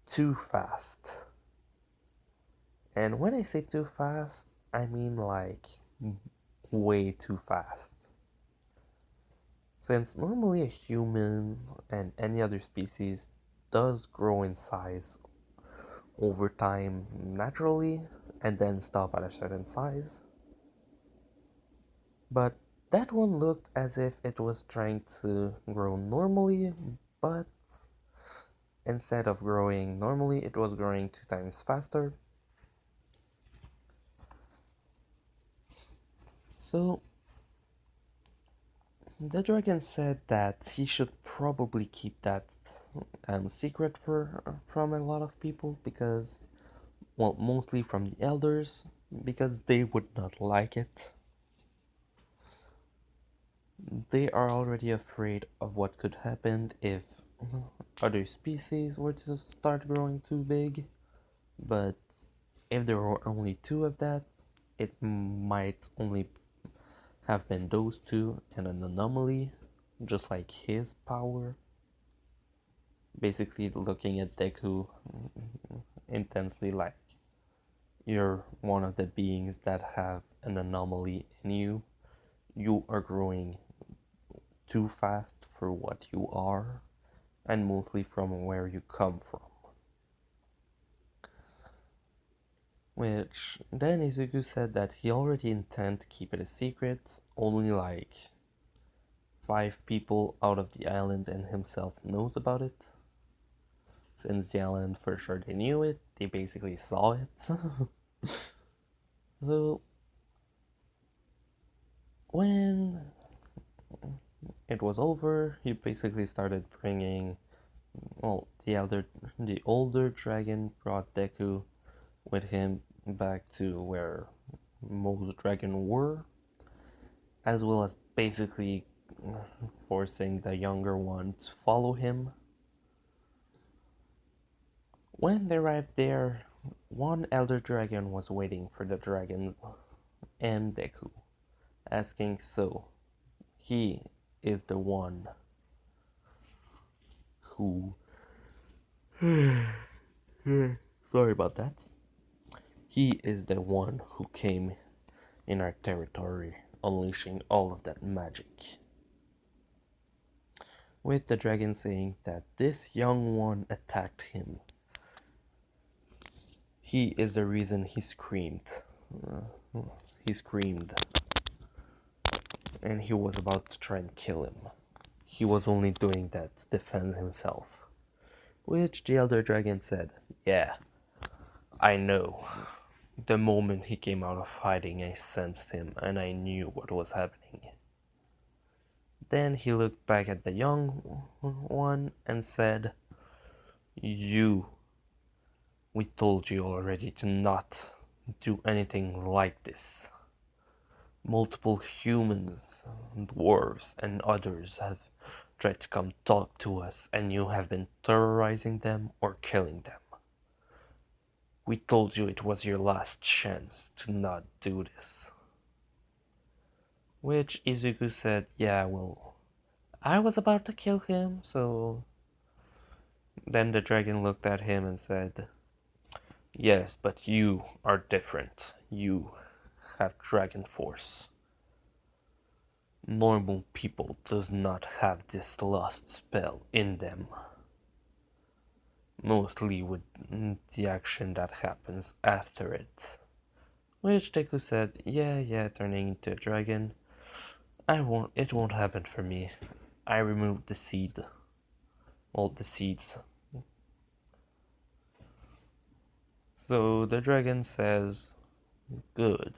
too fast. And when I say too fast, I mean like way too fast. Since normally a human and any other species does grow in size over time naturally and then stop at a certain size. But that one looked as if it was trying to grow normally, but instead of growing normally, it was growing 2 times faster. So the dragon said that he should probably keep that secret from a lot of people because, well, mostly from the elders, because they would not like it. They are already afraid of what could happen if other species were to start growing too big, but if there were only two of that, it might only have been those two and an anomaly, just like his power. Basically, looking at Deku intensely, like you're one of the beings that have an anomaly in you. You are growing too fast for what you are, and mostly from where you come from. Which then Izuku said that he already intended to keep it a secret, only like 5 people out of the island and himself knows about it. Since the island for sure they knew it, they basically saw it. So when it was over, he basically started bringing, well, the older dragon brought Deku with him back to where most dragons were, as well as basically forcing the younger one to follow him. When they arrived there, one elder dragon was waiting for the dragons and Deku, asking, so he is the one who. Sorry about that. He is the one who came in our territory, unleashing all of that magic. With the dragon saying that this young one attacked him. He is the reason he screamed. He screamed, and he was about to try and kill him. He was only doing that to defend himself. Which the elder dragon said, yeah, I know. The moment he came out of hiding, I sensed him and I knew what was happening. Then he looked back at the young one and said, you, we told you already to not do anything like this. Multiple humans, dwarves, and others have tried to come talk to us, and you have been terrorizing them or killing them. We told you it was your last chance to not do this. Which Izuku said, yeah, well, I was about to kill him, so. Then the dragon looked at him and said, yes, but you are different. You have dragon force. Normal people does not have this lost spell in them. Mostly with the action that happens after it. Which Deku said, yeah, turning into a dragon. It won't happen for me. I removed the seed. Well, the seeds. So the dragon says, good.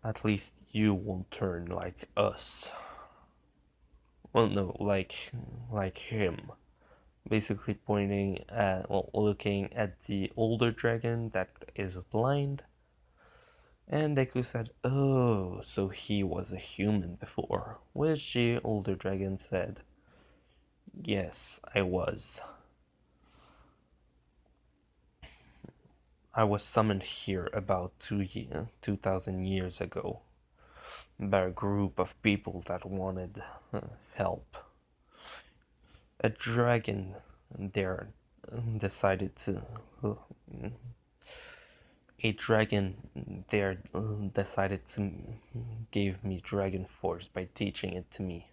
At least you won't turn like us. Well, no, like him. Basically pointing at, well, looking at the older dragon that is blind. And Deku said, oh, so he was a human before. Which the older dragon said, yes, I was. I was summoned here about 2,000 years ago by a group of people that wanted help. A dragon there decided to. A dragon there decided to give me dragon force by teaching it to me.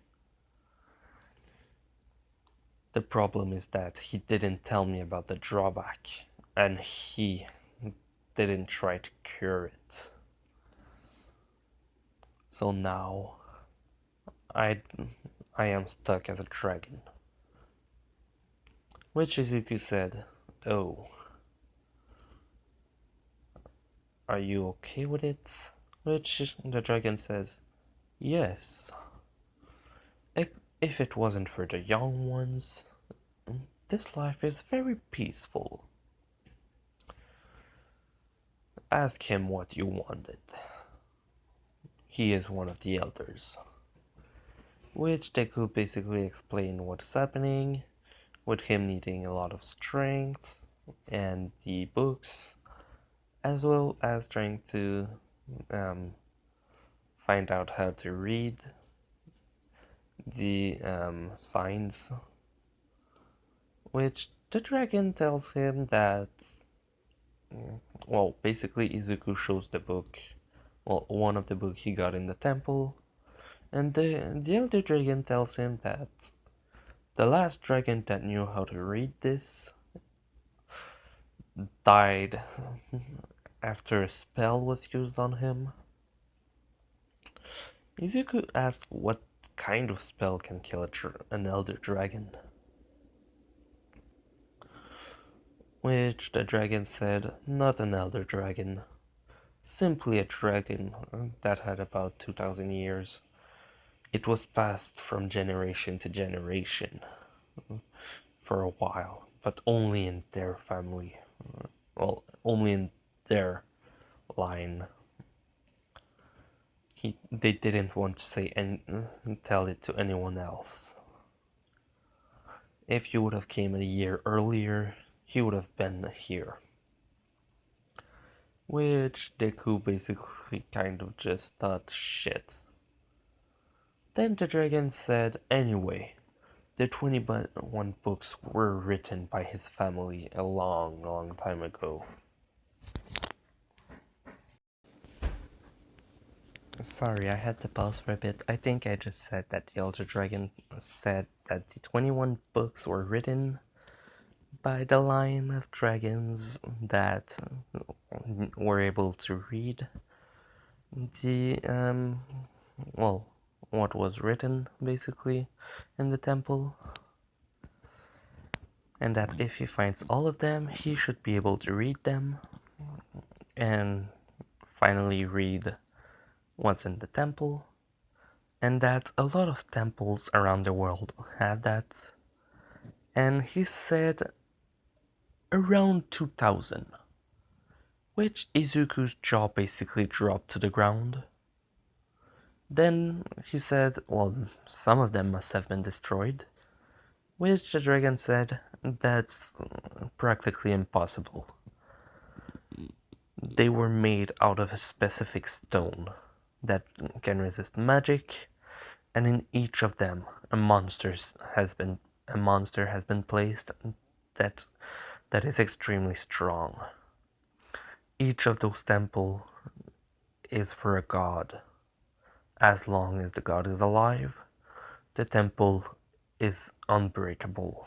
The problem is that he didn't tell me about the drawback, and he didn't try to cure it. So now I am stuck as a dragon. Which Izuku said, oh, are you okay with it? Which the dragon says, yes. If it wasn't for the young ones, this life is very peaceful. Ask him what you wanted. He is one of the elders. Which Deku basically explained what's happening, with him needing a lot of strength and the books, as well as trying to find out how to read the signs. Which the dragon tells him that, well, basically Izuku shows the book, well, one of the book he got in the temple, and the elder dragon tells him that the last dragon that knew how to read this died after a spell was used on him. Izuku asks what kind of spell can kill an elder dragon. Which the dragon said, not an elder dragon, simply a dragon that had about 2,000 years. It was passed from generation to generation for a while, but only in their family. Well, only in their line. They didn't want to say and tell it to anyone else. If you would have came a year earlier, he would have been here. Which Deku basically kind of just thought shit. Then the dragon said, anyway, the 21 books were written by his family a long, long time ago. Sorry, I had to pause for a bit. I think I just said that the Elder Dragon said that the 21 books were written by the line of dragons that were able to read the, well, what was written, basically, in the temple. And that if he finds all of them, he should be able to read them and finally read what's in the temple. And that a lot of temples around the world have that. And he said around 2000, which Izuku's jaw basically dropped to the ground. Then he said, well, some of them must have been destroyed, which the dragon said, that's practically impossible. They were made out of a specific stone that can resist magic, and in each of them a monster has been placed that is extremely strong. Each of those temples is for a god. As long as the god is alive, the temple is unbreakable.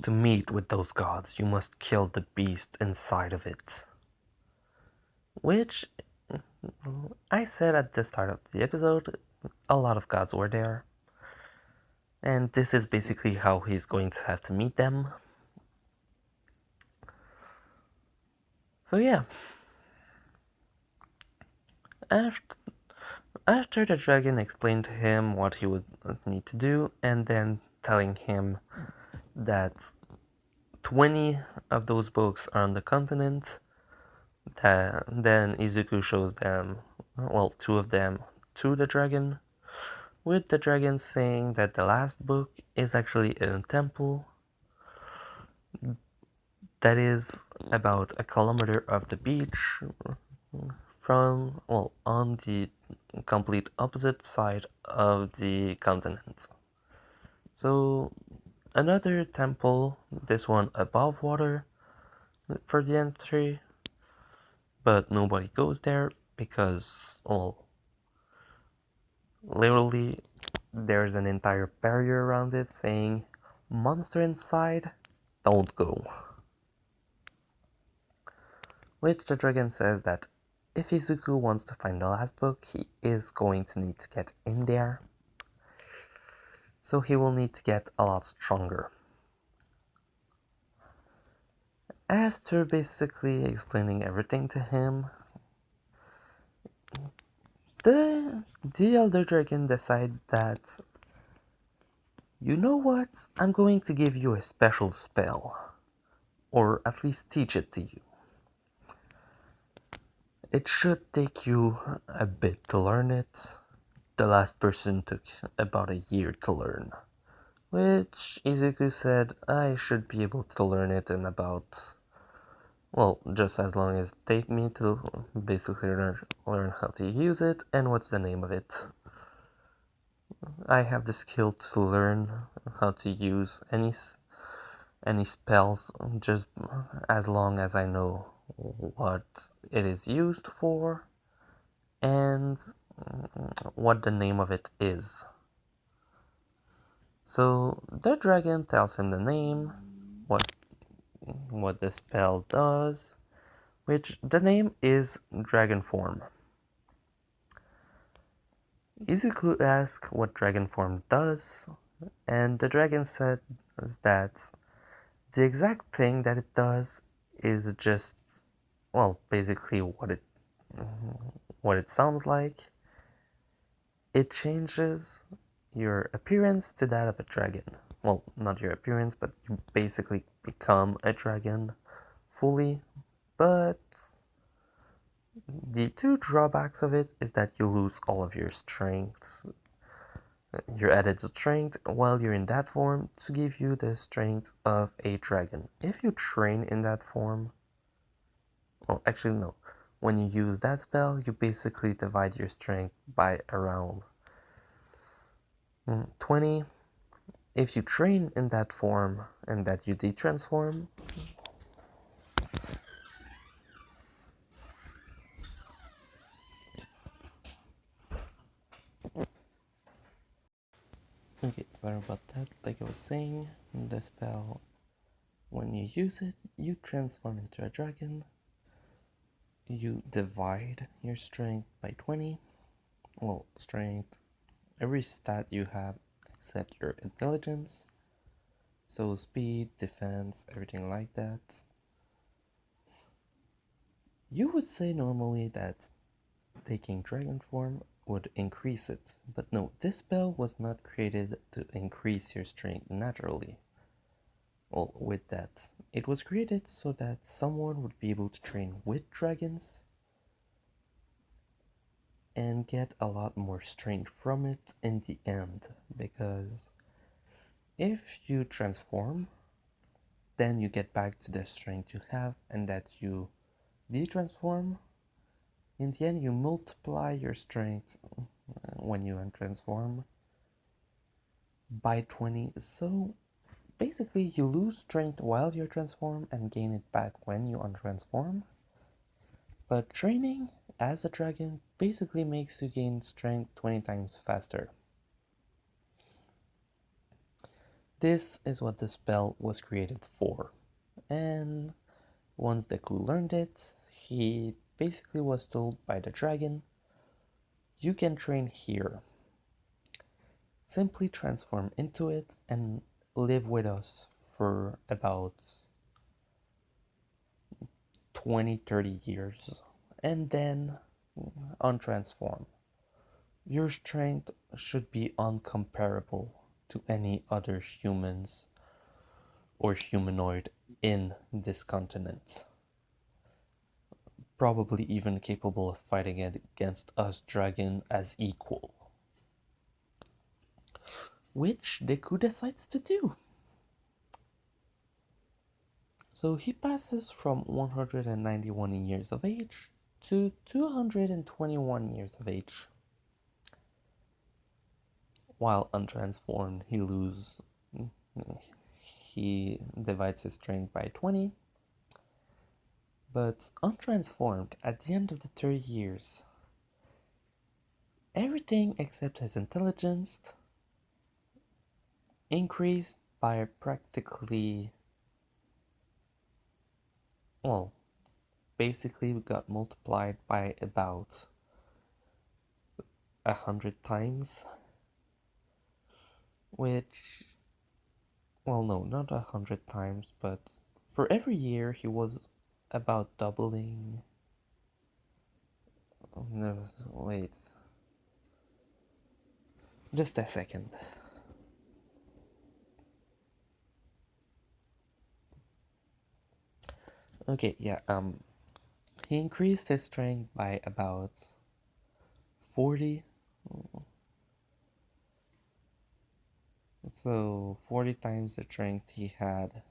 To meet with those gods, you must kill the beast inside of it. Which, I said at the start of the episode, a lot of gods were there. And this is basically how he's going to have to meet them. So yeah. After the dragon explained to him what he would need to do, and then telling him that 20 of those books are on the continent, then Izuku shows them, well, two of them to the dragon, with the dragon saying that the last book is actually in a temple that is about a kilometer of the beach from, well, on the complete opposite side of the continent. So another temple, this one above water for the entry, but nobody goes there because, well, literally there's an entire barrier around it saying, monster inside, don't go. Which the dragon says that if Izuku wants to find the last book, he is going to need to get in there. So he will need to get a lot stronger. After basically explaining everything to him, the elder dragon decides that, you know what, I'm going to give you a special spell, or at least teach it to you. It should take you a bit to learn it. The last person took about a year to learn, which Izuku said I should be able to learn it in about, well, just as long as it take me to basically learn how to use it and what's the name of it. I have the skill to learn how to use any spells just as long as I know what it is used for and what the name of it is. So the dragon tells him the name, what the spell does, which the name is Dragon Form. Izuku asks what Dragon Form does, and the dragon says that the exact thing that it does is just, well, basically what it sounds like. It changes your appearance to that of a dragon. Well, not your appearance, but you basically become a dragon fully, But the two drawbacks of it is that you lose all of your strengths, your added strength while you're in that form to give you the strength of a dragon. If you train in that form, well, actually, no. When you use that spell, you basically divide your strength by around 20. If you train in that form and that you detransform, okay, sorry about that. Like I was saying, the spell, when you use it, you transform into a dragon. You divide your strength by 20. Well, strength, every stat you have except your intelligence. So speed, defense, everything like that. You would say normally that taking dragon form would increase it, but no, this spell was not created to increase your strength naturally. Well, with that, it was created so that someone would be able to train with dragons and get a lot more strength from it in the end, because if you transform, then you get back to the strength you have, and that you detransform, in the end you multiply your strength when you untransform by 20. So basically you lose strength while you transform and gain it back when you untransform. But training as a dragon basically makes you gain strength 20 times faster. This is what the spell was created for. And once Deku learned it, he basically was told by the dragon, you can train here. Simply transform into it and live with us for about 20-30 years. And then untransform. Your strength should be uncomparable to any other humans or humanoid in this continent. Probably even capable of fighting against us dragon as equal. Which Deku decides to do. So he passes from 191 years of age to 221 years of age. While untransformed, he divides his strength by 20. But untransformed, at the end of the 30 years, everything except his intelligence increased by practically, well, basically we got multiplied by about 100 times, which, well, no, not 100 times, but for every year he was about doubling. No, wait, just a second. Okay, yeah, he increased his strength by about 40. So 40 times the strength he had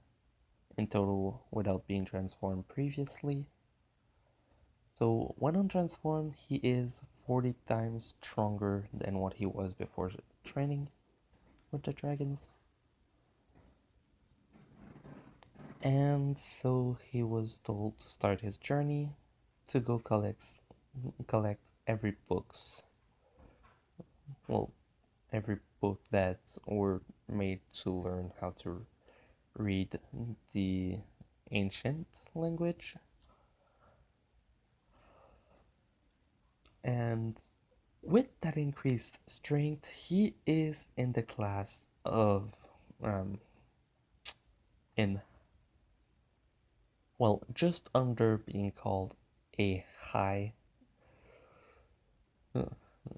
in total without being transformed previously. So when untransformed, he is 40 times stronger than what he was before training with the dragons. And so he was told to start his journey to go collect every books. Well, every book that were made to learn how to read the ancient language. And with that increased strength, he is in the class of in well, just under being called a high, uh,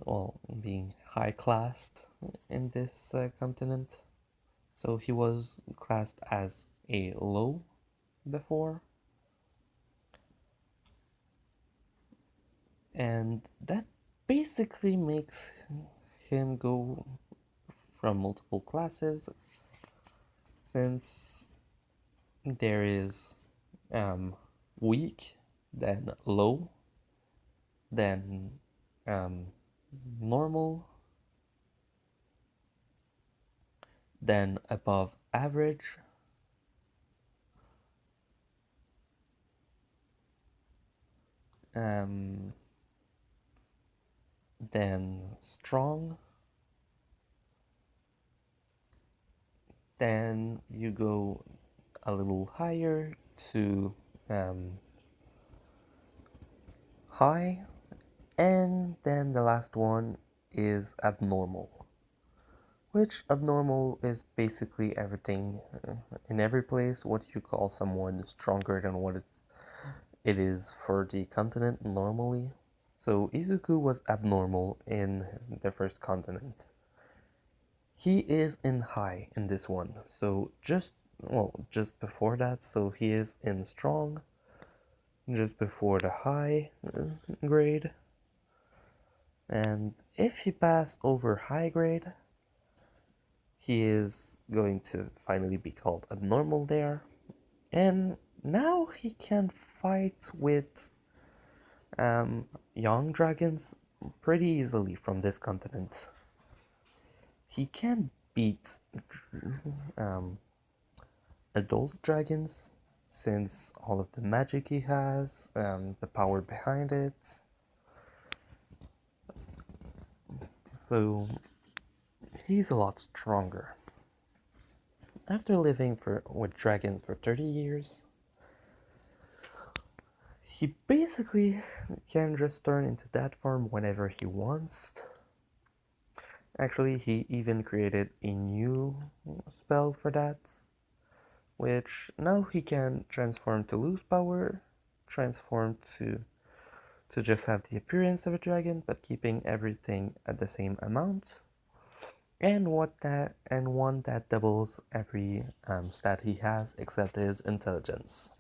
well, being high classed in this continent. So he was classed as a low before. And that basically makes him go from multiple classes, since there is um, weak, then low, then um, normal, then above average, um, then strong, then you go a little higher to um, high, and then the last one is abnormal, which abnormal is basically everything in every place what you call someone stronger than what it is for the continent normally. So Izuku was abnormal in the first continent. He is in high in this one. So just before that, so he is in strong just before the high grade. And if he pass over high grade, he is going to finally be called abnormal there. And now he can fight with um, young dragons pretty easily from this continent. He can beat um, adult dragons since all of the magic he has, the power behind it. So he's a lot stronger. After living with dragons for 30 years, he basically can just turn into that form whenever he wants. Actually, he even created a new spell for that, which now he can transform to lose power, transform to just have the appearance of a dragon, but keeping everything at the same amount, and one that doubles every stat he has except his intelligence.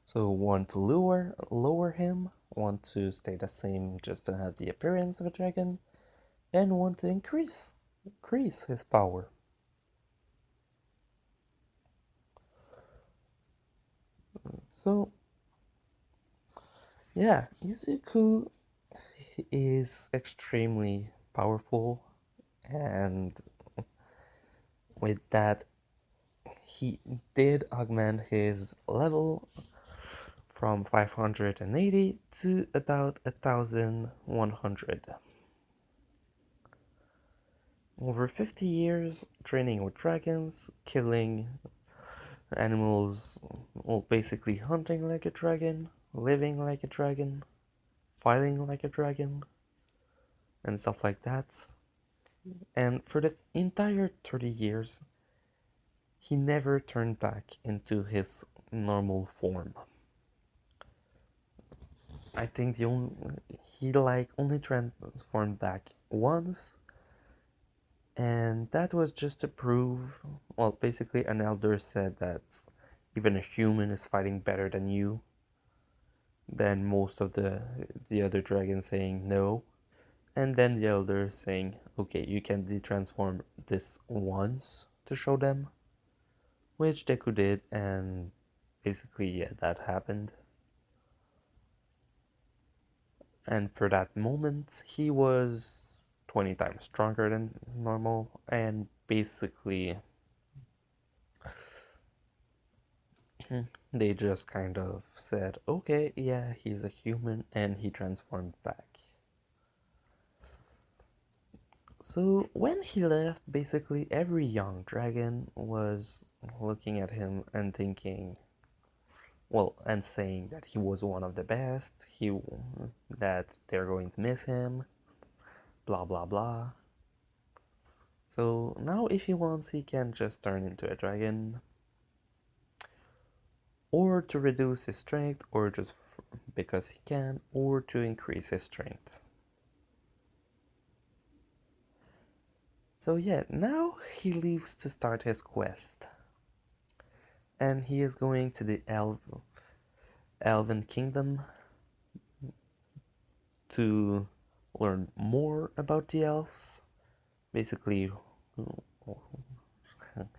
So one to lower him, one to stay the same just to have the appearance of a dragon, and one to increase his power. So yeah, Izuku is extremely powerful, and with that he did augment his level from 580 to about 1100. Over 50 years training with dragons, killing animals, well, basically hunting like a dragon, living like a dragon, fighting like a dragon, and stuff like that. And for the entire 30 years, he never turned back into his normal form. I think he like only transformed back once, and that was just to prove, well, basically an elder said that even a human is fighting better than you, than most of the other dragons saying no. And then the elder saying, okay, you can de-transform this once to show them, which Deku did, and basically, yeah, that happened. And for that moment, he was 20 times stronger than normal, and basically, they just kind of said, okay, yeah, he's a human, and he transformed back. So when he left, basically every young dragon was looking at him and thinking, well, and saying that he was one of the best, that they're going to miss him, blah blah blah. So now if he wants, he can just turn into a dragon, or to reduce his strength, or just because he can, or to increase his strength. So yeah, now he leaves to start his quest. And he is going to the Elven Kingdom, to learn more about the elves, basically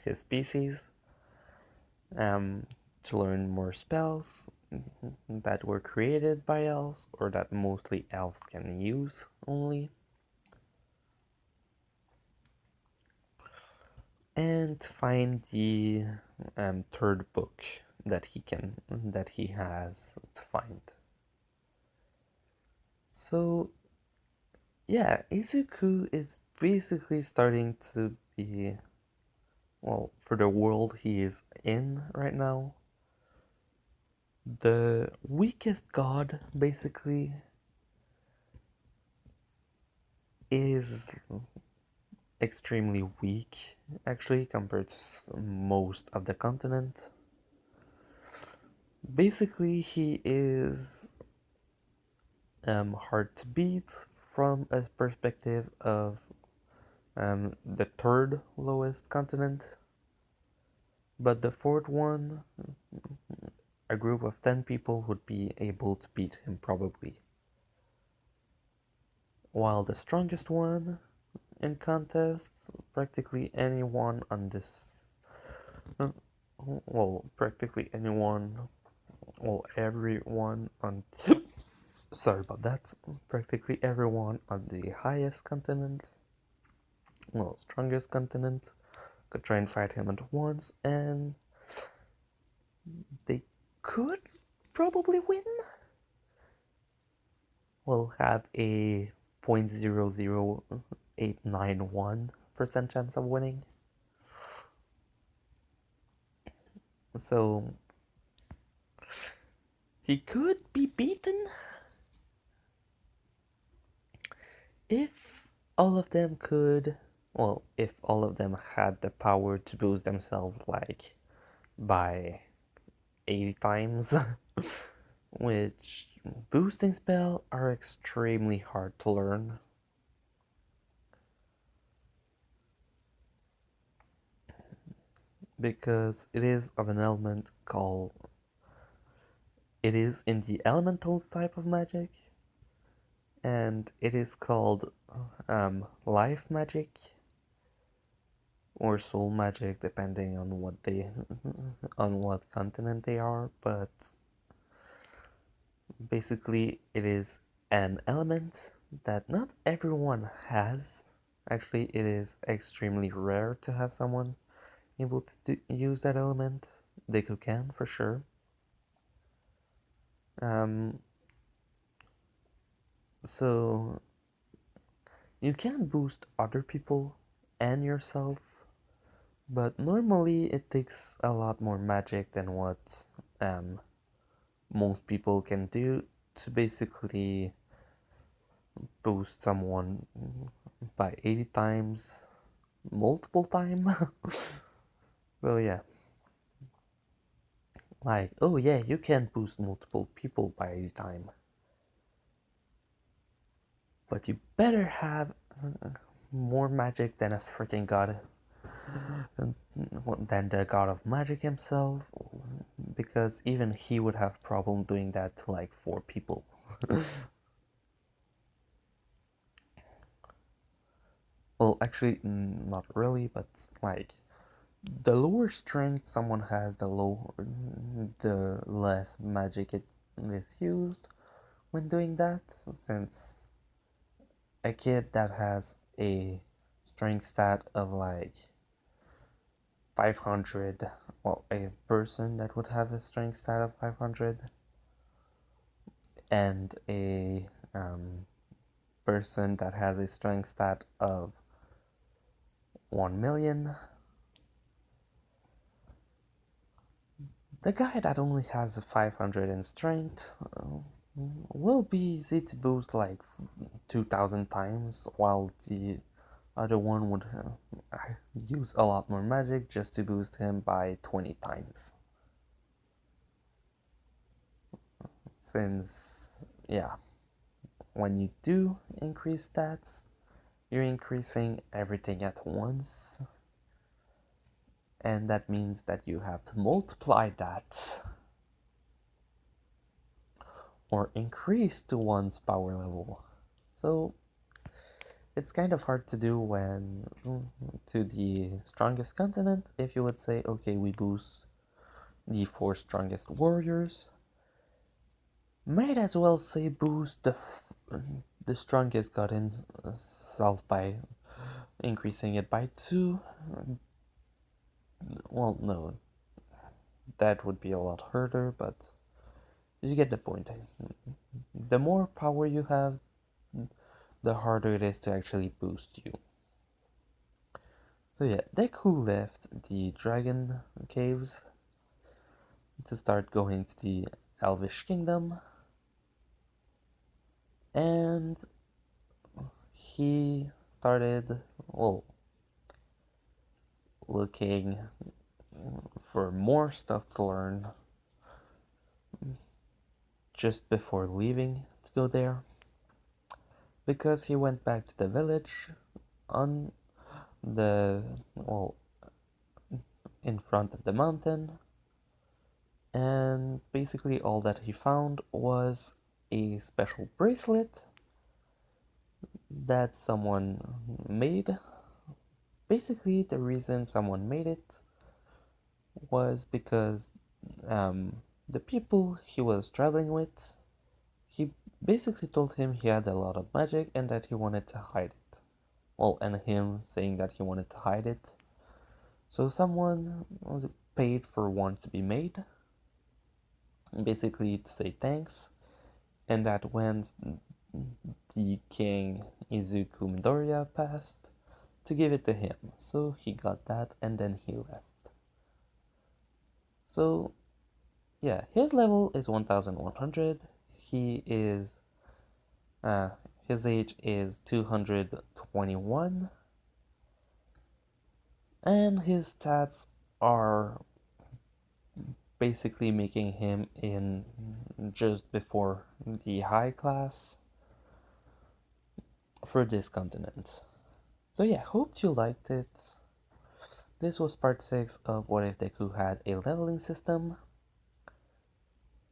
his species, um, to learn more spells that were created by elves or that mostly elves can use only, and find the third book that he has to find. So yeah, Izuku is basically starting to be, well, for the world he is in right now, the weakest god basically is extremely weak actually compared to most of the continent. Basically, he is hard to beat from a perspective of the third lowest continent, but the fourth one, a group of 10 people would be able to beat him probably. While the strongest one in contests, practically anyone on this, uh, well, practically anyone, well, everyone on, sorry about that, practically everyone on the highest continent, well, strongest continent, could try and fight him at once, and they could probably win. Well, have a 0.00891% chance of winning. So he could be beaten if all of them could, well, if all of them had the power to boost themselves like by 80 times, which boosting spell are extremely hard to learn. Because it is of an element called, it is in the elemental type of magic, and it is called life magic or soul magic depending on what they on what continent they are, but basically it is an element that not everyone has. Actually, it is extremely rare to have someone able to use that element. Deku can for sure. um so you can boost other people and yourself, but normally it takes a lot more magic than what um, most people can do to basically boost someone by 80 times multiple time. Well, yeah. Like, oh yeah, you can boost multiple people by 80 times, but you better have more magic than a freaking god, than the god of magic himself, because even he would have problem doing that to like 4 people. Well, actually, not really, but like the lower strength someone has, the less magic it is used when doing that. Since a kid that has a strength stat of like 500, well, a person that would have a strength stat of 500, and a person that has a strength stat of 1 million, the guy that only has a 500 in strength will be easy to boost like 2000 times, while the other one would use a lot more magic just to boost him by 20 times. Since, yeah, when you do increase stats, you're increasing everything at once, and that means that you have to multiply that. or increase to one's power level. So it's kind of hard to do when to the strongest continent. If you would say, okay, we boost the four strongest warriors, might as well say boost the strongest god in self by increasing it by two. Well, no, that would be a lot harder, but you get the point. The more power you have, the harder it is to actually boost you. So yeah, Deku left the dragon caves to start going to the Elvish Kingdom, and he started, well, looking for more stuff to learn just before leaving to go there, because he went back to the village on the, well, in front of the mountain, and basically all that he found was a special bracelet that someone made. Basically, the reason someone made it was because the people he was traveling with, he basically told him he had a lot of magic and that he wanted to hide it. Well, and him saying that he wanted to hide it. So someone paid for one to be made, basically to say thanks, and that when the king Izuku Midoriya passed, to give it to him. So he got that and then he left. So yeah, his level is 1100. He is uh, his age is 221, and his stats are basically making him in just before the high class for this continent. So yeah, hope you liked it. This was part 6 of What If Deku Had a Leveling System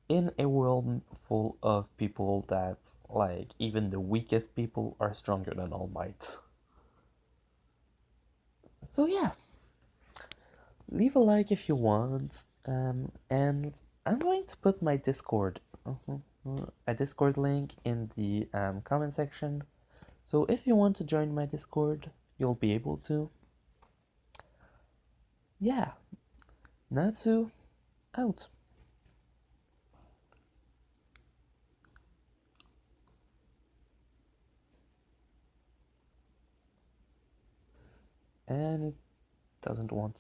in a world full of people that, like, even the weakest people are stronger than All Might. So yeah, leave a like if you want, and I'm going to put my Discord, a Discord link in the comment section. So if you want to join my Discord, you'll be able to. Yeah, Natsu out. And it doesn't want